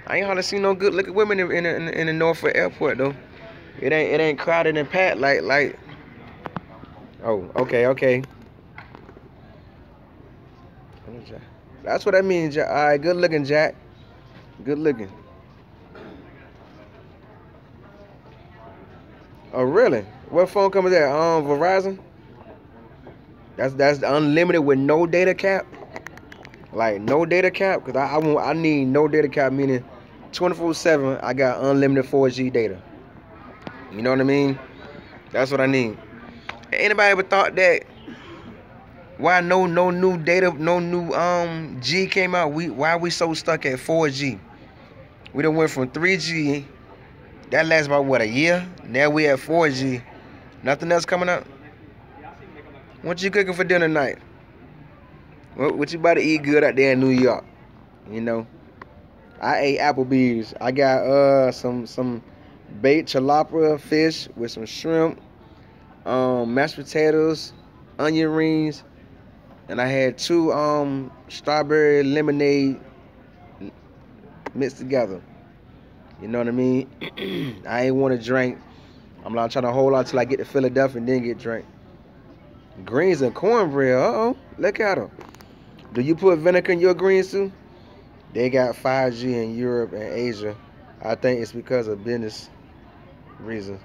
I ain't hardly seen no good looking women in the Norfolk Airport though. It ain't crowded and packed like. Oh, okay. That's what I mean, Jack. All right, good looking, Jack. Good looking. Oh, really? What phone company is that? Verizon? That's unlimited with no data cap? Like, no data cap? Because I need no data cap, meaning 24/7, I got unlimited 4G data. You know what I mean? That's what I need. Anybody ever thought that why no new data, no new G came out? Why we so stuck at 4G? We done went from 3G. That lasts about what, a year? Now we at 4G. Nothing else coming up? What you cooking for dinner tonight? What you about to eat good out there in New York? You know, I ate Applebee's. I got some baked tilapia fish with some shrimp, mashed potatoes, onion rings, and I had 2 strawberry lemonade mixed together. You know what I mean? I ain't want to drink. I'm not trying to hold on till I get to Philadelphia and then get drink. Greens and cornbread. Uh-oh. Look at them. Do you put vinegar in your greens too? They got 5G in Europe and Asia. I think it's because of business reasons.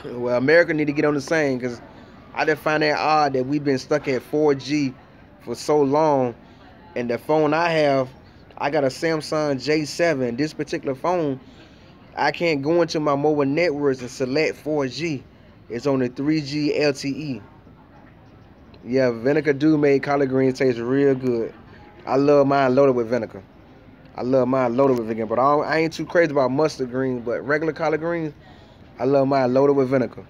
Well, America need to get on the same, because I just find that odd that we've been stuck at 4G for so long. And the phone I have, I got a Samsung J7. This particular phone, I can't go into my mobile networks and select 4G. It's only 3G LTE. Yeah, vinegar do make collard greens taste real good. I love mine loaded with vinegar. But I ain't too crazy about mustard greens, but regular collard greens, I love mine loaded with vinegar,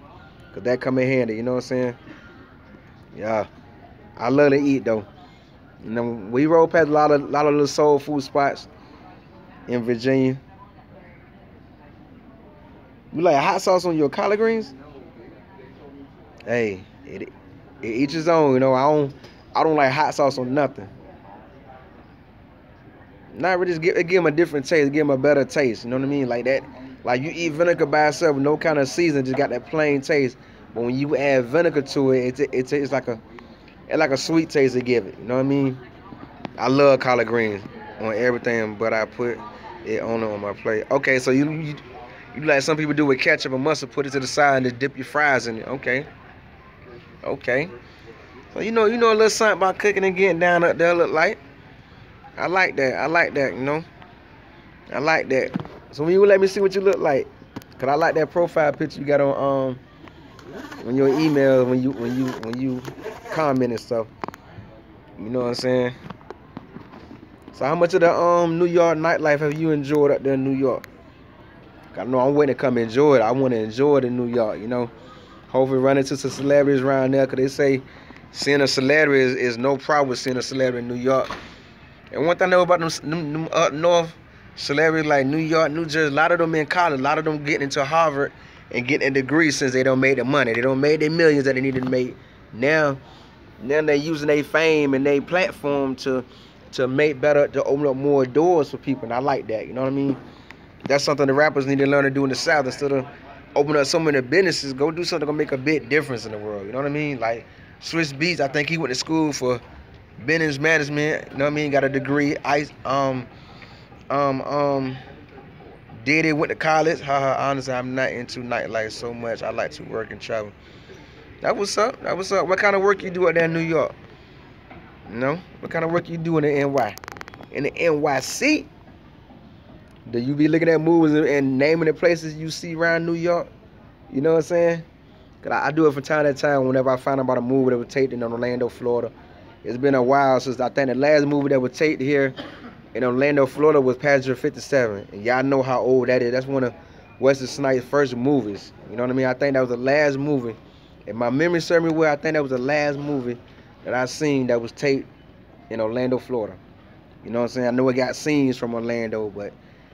because that come in handy, you know what I'm saying? Yeah, I love to eat though. You know, we roll past a lot of little soul food spots in Virginia. You like hot sauce on your collard greens? Hey, each his own. You know, I don't like hot sauce on nothing. Not really, just give them a different taste, give them a better taste. You know what I mean? Like that. Like you eat vinegar by itself, no kind of season, just got that plain taste. But when you add vinegar to it, it's like a sweet taste to give it. You know what I mean? I love collard greens on everything, but I put it on my plate. Okay, so you like some people do with ketchup and mustard, put it to the side and just dip your fries in it. Okay. So you know a little something about cooking and getting down up there. Look like I like that. You know. I like that. So when you let me see what you look like, cause I like that profile picture you got on when your email when you comment and stuff. You know what I'm saying? So how much of the New York nightlife have you enjoyed up there in New York? I know I'm waiting to come enjoy it. I want to enjoy it in New York. You know, hopefully run into some celebrities around there, cause they say seeing a celebrity is no problem with seeing a celebrity in New York. And one thing I know about them up north celebrities like New York, New Jersey, a lot of them in college, a lot of them getting into Harvard and getting a degree since they don't make the money. They don't make their millions that they need to make. Now they're using their fame and their platform to make better, to open up more doors for people. And I like that. You know what I mean? That's something the rappers need to learn to do in the South. Instead of open up so many businesses, go do something gonna make a big difference in the world. You know what I mean? Like Swiss Beats, I think he went to school for business management. You know what I mean? Got a degree. Diddy went to college. Honestly, I'm not into nightlife so much. I like to work and travel. That what's up. That what's up. What kind of work you do out there in New York? You know? What kind of work you do in the NY? In the NYC? Do you be looking at movies and naming the places you see around New York? You know what I'm saying? Cause I do it from time to time whenever I find out about a movie that was taped in Orlando, Florida. It's been a while since I think the last movie that was taped here in Orlando, Florida was Passenger 57. And y'all know how old that is. That's one of Wesley Snipes' first movies. You know what I mean? I think that was the last movie. If my memory serves me well, I think that was the last movie that I seen that was taped in Orlando, Florida. You know what I'm saying? I know it got scenes from Orlando, but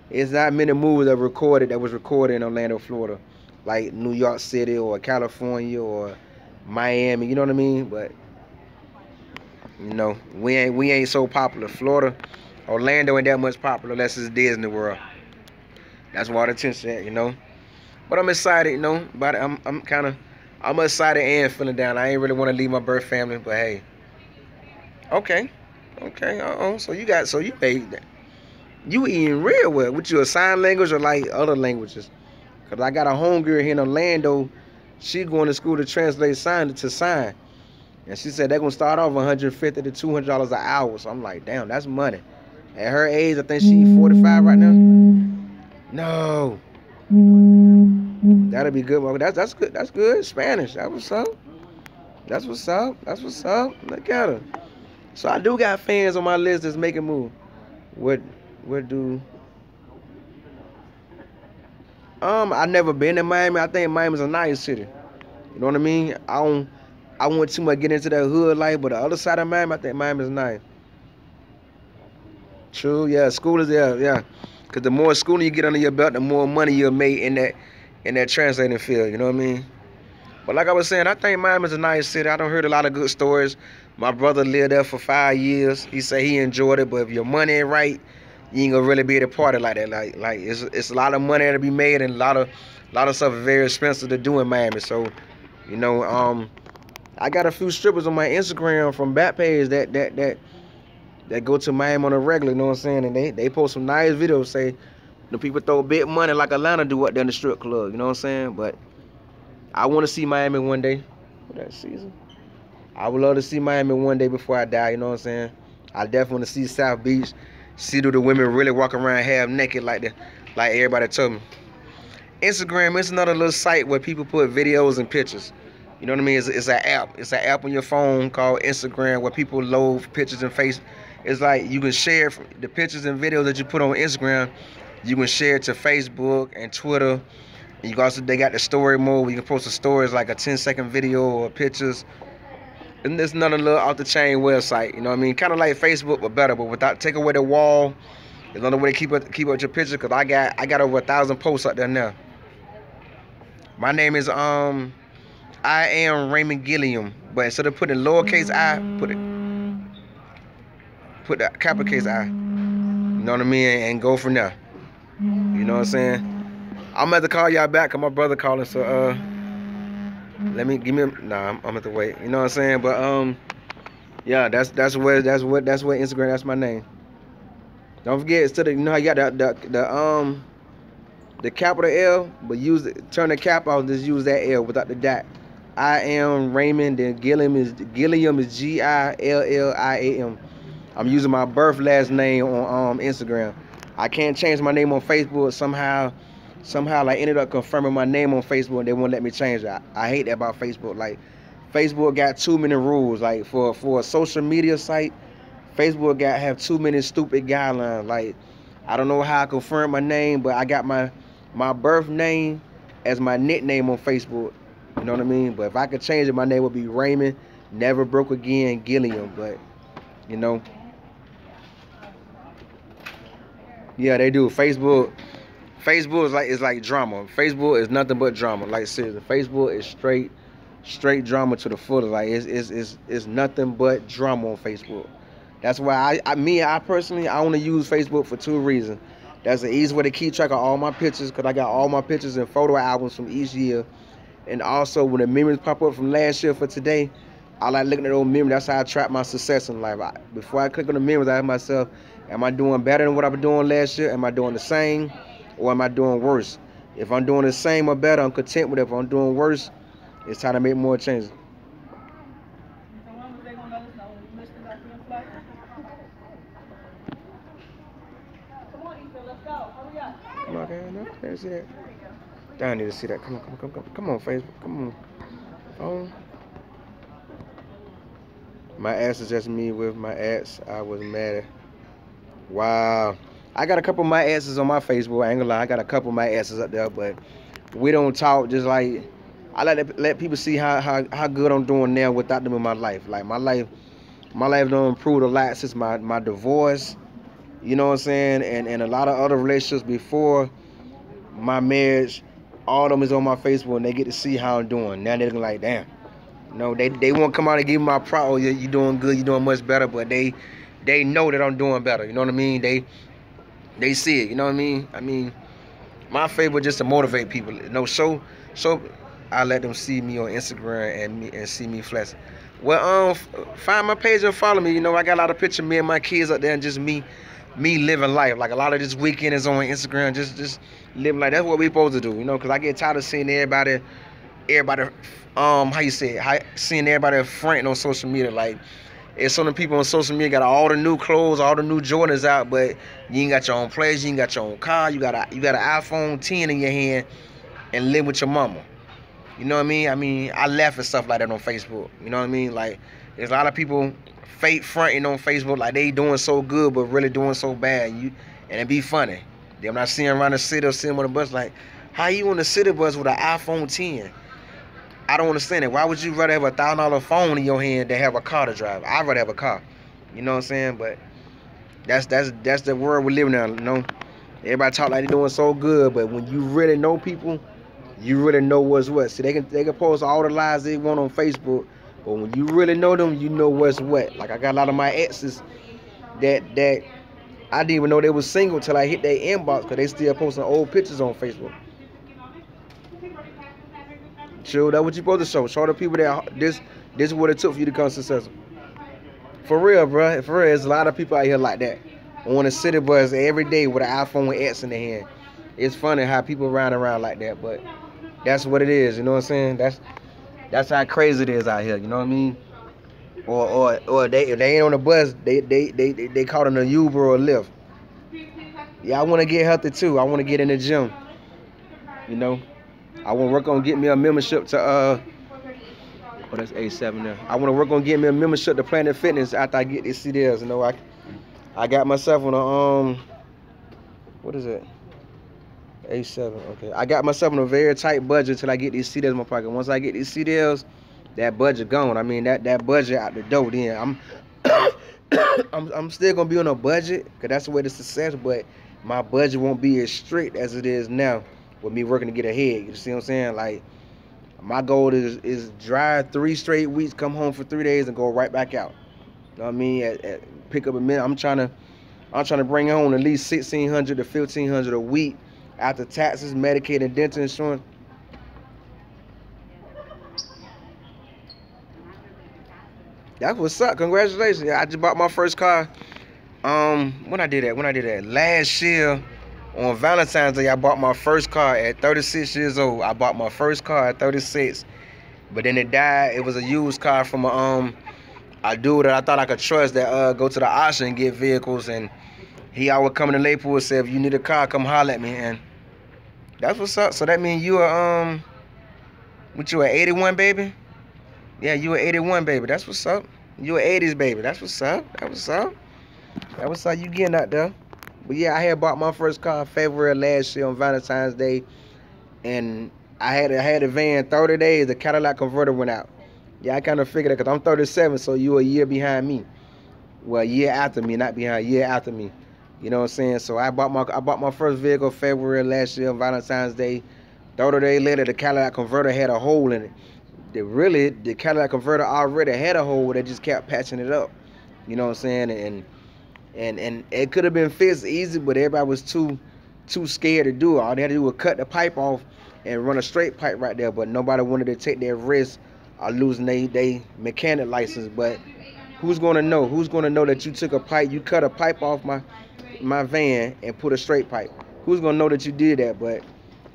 it's not many movies that was recorded in Orlando, Florida, like New York City or California or Miami. You know what I mean? But you know, we ain't so popular. Florida, Orlando ain't that much popular unless it's Disney World. That's where all the attention at, you know. But I'm excited, you know. But I'm excited and feeling down. I ain't really want to leave my birth family, but hey. Okay. So you made that. You eating real well. With your sign language or like other languages? Cause I got a homegirl here in Orlando. She going to school to translate sign to sign. And she said they're gonna start off $150 to $200 an hour. So I'm like, damn, that's money. At her age, I think she 45 right now. No. That'll be good. That's good. That's good. Spanish. That's what's up. That's what's up. That's what's up. Look at her. So I do got fans on my list that's making moves. What do? I never been to Miami. I think Miami's a nice city. You know what I mean? I want too much get into that hood life, but the other side of Miami, I think Miami's nice. True, yeah. School is yeah. Cause the more schooling you get under your belt, the more money you'll make in that translating field. You know what I mean? But like I was saying, I think Miami's a nice city. I done heard a lot of good stories. My brother lived there for 5 years. He said he enjoyed it, but if your money ain't right, you ain't gonna really be able to party like that. Like it's a lot of money to be made, and a lot of stuff is very expensive to do in Miami. So, you know, I got a few strippers on my Instagram from Backpage that go to Miami on a regular. You know what I'm saying? And they post some nice videos. Say the people throw big money like Atlanta do up there in the strip club. You know what I'm saying? But I want to see Miami one day. For that season, I would love to see Miami one day before I die. You know what I'm saying? I definitely want to see South Beach. See do the women really walk around half naked like everybody told me. Instagram is another little site where people put videos and pictures. You know what I mean? It's an app. It's an app on your phone called Instagram where people load pictures and face. It's like you can share the pictures and videos that you put on Instagram. You can share it to Facebook and Twitter. And they got the story mode where you can post the stories like a 10-second video or pictures. And there's another little off the chain website, you know what I mean? Kind of like Facebook, but better. But without take away the wall, there's another way to keep up your picture. Cause I got over 1,000 posts out there now. My name is I am Raymond Gilliam, but instead of putting lowercase I, put the capital I. You know what I mean? And go from there. You know what I'm saying? I'm gonna have to call y'all back cause my brother calling. So I'm gonna have to wait. You know what I'm saying? But yeah, that's where Instagram. That's my name. Don't forget, instead of, you know how you got the capital L, but turn the cap off. Just use that L without the dot. I am Raymond. Then Gilliam is Gilliam. I'm using my birth last name on Instagram. I can't change my name on Facebook. Somehow like ended up confirming my name on Facebook and they won't let me change it. I hate that about Facebook. Like Facebook got too many rules. Like for a social media site, Facebook got have too many stupid guidelines. Like I don't know how I confirm my name, but I got my birth name as my nickname on Facebook. You know what I mean? But if I could change it, my name would be Raymond Never Broke Again Gilliam. But you know, yeah, they do. Facebook is like drama. Facebook is nothing but drama. Like seriously, Facebook is straight drama to the fullest. Like it's nothing but drama on Facebook. That's why I personally I only use Facebook for two reasons. That's the easy way to keep track of all my pictures because I got all my pictures and photo albums from each year. And also when the memories pop up from last year for today, I like looking at those memories. That's how I track my success in life. Before I click on the memories, I ask myself, am I doing better than what I was doing last year? Am I doing the same? Or am I doing worse? If I'm doing the same or better, I'm content with it. If I'm doing worse, it's time to make more changes. Come on, okay, no, I didn't see that. I need to see that. Come on, Facebook. Come on. My ass is just me with my ass. I was mad. Wow. I got a couple of my asses on my Facebook. I ain't gonna lie. I got a couple of my asses up there, but we don't talk. Just like I like to let people see how good I'm doing now without them in my life. Like my life done improved a lot since my divorce. You know what I'm saying? And a lot of other relationships before my marriage. All of them is on my Facebook and they get to see how I'm doing. Now they're like, damn. No, they won't come out and give me my proud. Oh, you doing good. You doing much better. But they know that I'm doing better. You know what I mean? They see it. You know what I mean? I mean, my favorite just to motivate people. You know, so I let them see me on Instagram and see me flex. Well, find my page and follow me. You know, I got a lot of pictures of me and my kids up there and just me living life. Like a lot of this weekend is on Instagram. Just living like that's what we supposed to do. You know, because I get tired of seeing everybody. How you say it? Seeing everybody fronting on social media. Like, it's some of the people on social media got all the new clothes, all the new Jordans out, but you ain't got your own place, you ain't got your own car, you got an iPhone 10 in your hand and live with your mama. You know what I mean? I mean, I laugh at stuff like that on Facebook. You know what I mean? Like, there's a lot of people fake fronting on Facebook like they doing so good, but really doing so bad. And it be funny. Then when I see them around the city or see them on the bus, like, how you on the city bus with an iPhone 10? I don't understand it. Why would you rather have a $1,000 phone in your hand than have a car to drive? I'd rather have a car. You know what I'm saying? But that's the world we live in now. You know, everybody talk like they're doing so good, but when you really know people, you really know what's what. See, they can post all the lies they want on Facebook, but when you really know them, you know what's what. Like I got a lot of my exes that I didn't even know they was single till I hit their inbox because they still posting old pictures on Facebook. Sure, that's what you supposed to show. Show the people that this is what it took for you to become successful. For real, bro. For real, there's a lot of people out here like that. On the city bus every day with an iPhone with X in their hand. It's funny how people ride around like that, but that's what it is. You know what I'm saying? That's how crazy it is out here. You know what I mean? Or if they ain't on the bus, they call them a Uber or a Lyft. Yeah, I want to get healthy too. I want to get in the gym. You know. I want to work on getting me a membership to that's A7 there. I want to work on getting me a membership to Planet Fitness after I get these CDLs. You know, I got myself on a what is it? A7. Okay, I got myself on a very tight budget till I get these CDLs in my pocket. Once I get these CDLs, that budget gone. I mean that budget out the door. Then I'm still gonna be on a budget because that's the way to success. But my budget won't be as strict as it is now. With me working to get ahead, you see what I'm saying? Like, my goal is drive 3 straight weeks, come home for 3 days, and go right back out. You know what I mean? Pick up a minute. I'm trying to bring home at least $1,600 to $1,500 a week after taxes, Medicaid, and dental insurance. That's what's up. Congratulations. I just bought my first car. When I did that last year. On Valentine's Day, I bought my first car at 36 years old. I bought my first car at 36, but then it died. It was a used car from a dude that I thought I could trust that go to the auction and get vehicles, and He always coming to Lakewood and say, if you need a car, come holler at me. And that's what's up. So that means you are, what you, an 81 baby? Yeah, you an 81 baby. That's what's up. You an 80s baby. That's what's up. That what's up. That what's up. You getting out there. But yeah, I had bought my first car in February last year on Valentine's Day. And I had a van 30 days. The Cadillac converter went out. Yeah, I kind of figured it because I'm 37, so you a year behind me. Well, a year after me, not behind, a year after me. You know what I'm saying? So I bought my first vehicle February last year on Valentine's Day. 30 days later, the Cadillac converter had a hole in it. The Cadillac converter already had a hole. They just kept patching it up. You know what I'm saying? And it could have been fixed easy, but everybody was too scared to do it. All they had to do was cut the pipe off and run a straight pipe right there. But nobody wanted to take their risk of losing their mechanic license. But who's gonna know? Who's gonna know that you took a pipe, you cut a pipe off my van and put a straight pipe? Who's gonna know that you did that? But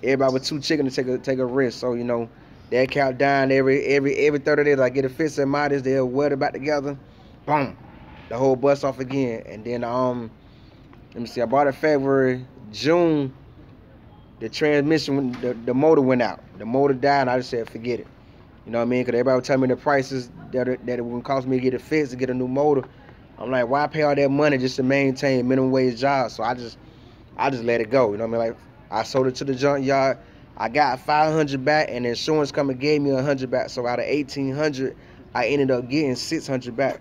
everybody was too chicken to take a risk. So you know, they count down every 30 days. I get a fix at Midas, they'll weld it back together. Boom, the whole bust off again. And then let me see, I bought it February. June, the transmission, the motor went out. The motor died, and I just said, forget it. You know what I mean? Because everybody was telling me the prices that it would cost me to get it fixed, to get a new motor. I'm like, why pay all that money just to maintain minimum wage jobs? So I just let it go. You know what I mean? Like, I sold it to the junkyard. I got 500 back, and the insurance company gave me 100 back. So out of 1,800, I ended up getting 600 back.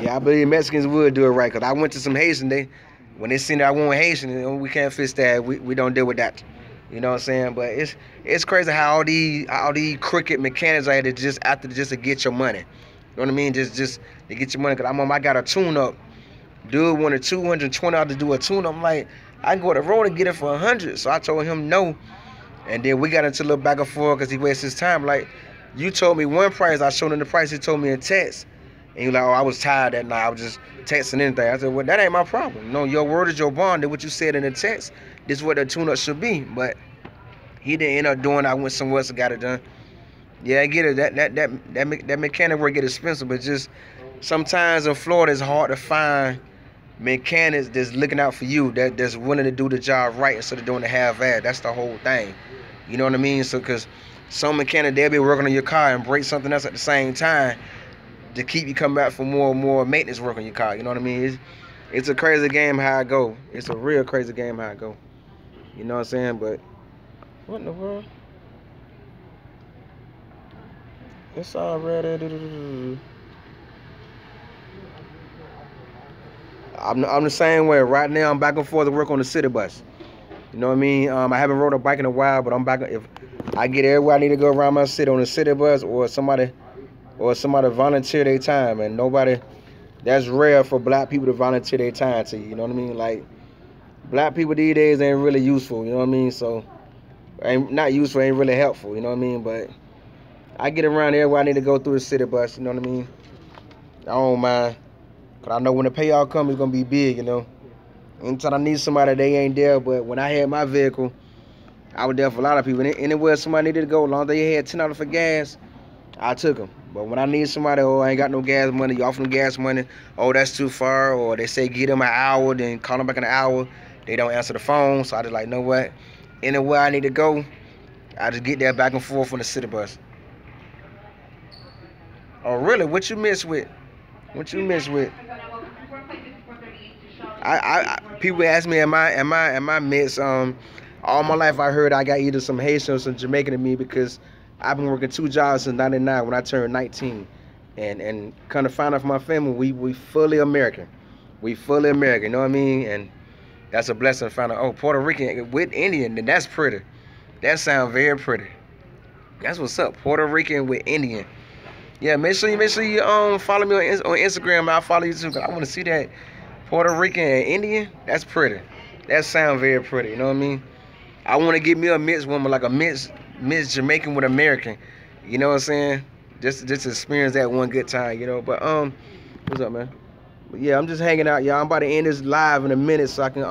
Yeah, I believe Mexicans would do it right, because I went to some Haitian, when they seen that I want Haitian, we can't fix that, we don't deal with that. You know what I'm saying? But it's crazy how all these crooked mechanics are there just after just to get your money. You know what I mean? Just to get your money. Because I got a tune-up. Dude wanted $220 to do a tune-up. I'm like, I can go to the road and get it for 100. So I told him no. And then we got into a little back and forth because he wasted his time. Like, you told me one price, I showed him the price he told me in text. And he was like, oh, I was tired that night. I was just texting anything. I said, well, that ain't my problem. No, your word is your bond. That's what you said in the text. This is what the tune-up should be. But he didn't end up doing it. I went somewhere else and got it done. Yeah, I get it. That mechanic work get expensive, but just sometimes in Florida it's hard to find mechanics that's looking out for you, that's willing to do the job right instead of doing the half-ass. That's the whole thing. You know what I mean? So, because some mechanic, they'll be working on your car and break something else at the same time to keep you coming back for more and more maintenance work on your car. You know what I mean? It's a crazy game how I go. It's a real crazy game how I go. You know what I'm saying? But what in the world? It's already. I'm the same way. Right now, I'm back and forth to work on the city bus. You know what I mean? I haven't rode a bike in a while, but I'm back. If I get everywhere I need to go around my city on the city bus, or somebody volunteer their time, and nobody. That's rare for black people to volunteer their time to you. You know what I mean? Like, black people these days ain't really useful. You know what I mean? So, ain't not useful, ain't really helpful. You know what I mean? But I get around everywhere I need to go through the city bus. You know what I mean? I don't mind. Cause I know when the payout comes, it's gonna be big, you know. Anytime I need somebody, they ain't there. But when I had my vehicle, I was there for a lot of people. Anywhere somebody needed to go, as long as they had $10 for gas, I took them. But when I need somebody, oh, I ain't got no gas money, you offer them gas money, oh, that's too far, or they say give them an hour, then call them back in an hour, they don't answer the phone. So I just like, you know what? Anywhere I need to go, I just get there back and forth on the city bus. Oh, really? What you miss with? What you miss with? People ask me, am I mixed? All my life I heard I got either some Haitian or some Jamaican in me, because I've been working 2 jobs since '99 when I turned 19, and kind of find out from my family we fully American, we fully American. You know what I mean? And that's a blessing to find out. Oh, Puerto Rican with Indian, then that's pretty. That sounds very pretty. That's what's up, Puerto Rican with Indian. Yeah, make sure you follow me on Instagram. I'll follow you too, cause I want to see that Puerto Rican and Indian. That's pretty. That sounds very pretty. You know what I mean? I want to get me a mixed woman, like a mixed Jamaican with American. You know what I'm saying? Just experience that one good time. You know. But what's up, man? But yeah, I'm just hanging out, y'all. I'm about to end this live in a minute so I can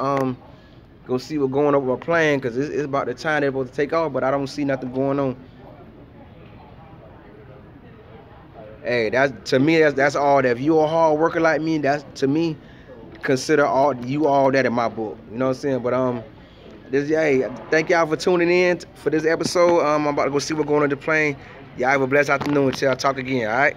go see what's going on with my plane, cause it's about the time they're supposed to take off, but I don't see nothing going on. Hey, that's to me. That's all that. If you're a hard worker like me, that's to me. Consider all that in my book. You know what I'm saying? But this hey, thank y'all for tuning in for this episode. I'm about to go see what's going on the plane. Y'all have a blessed afternoon until I talk again. All right.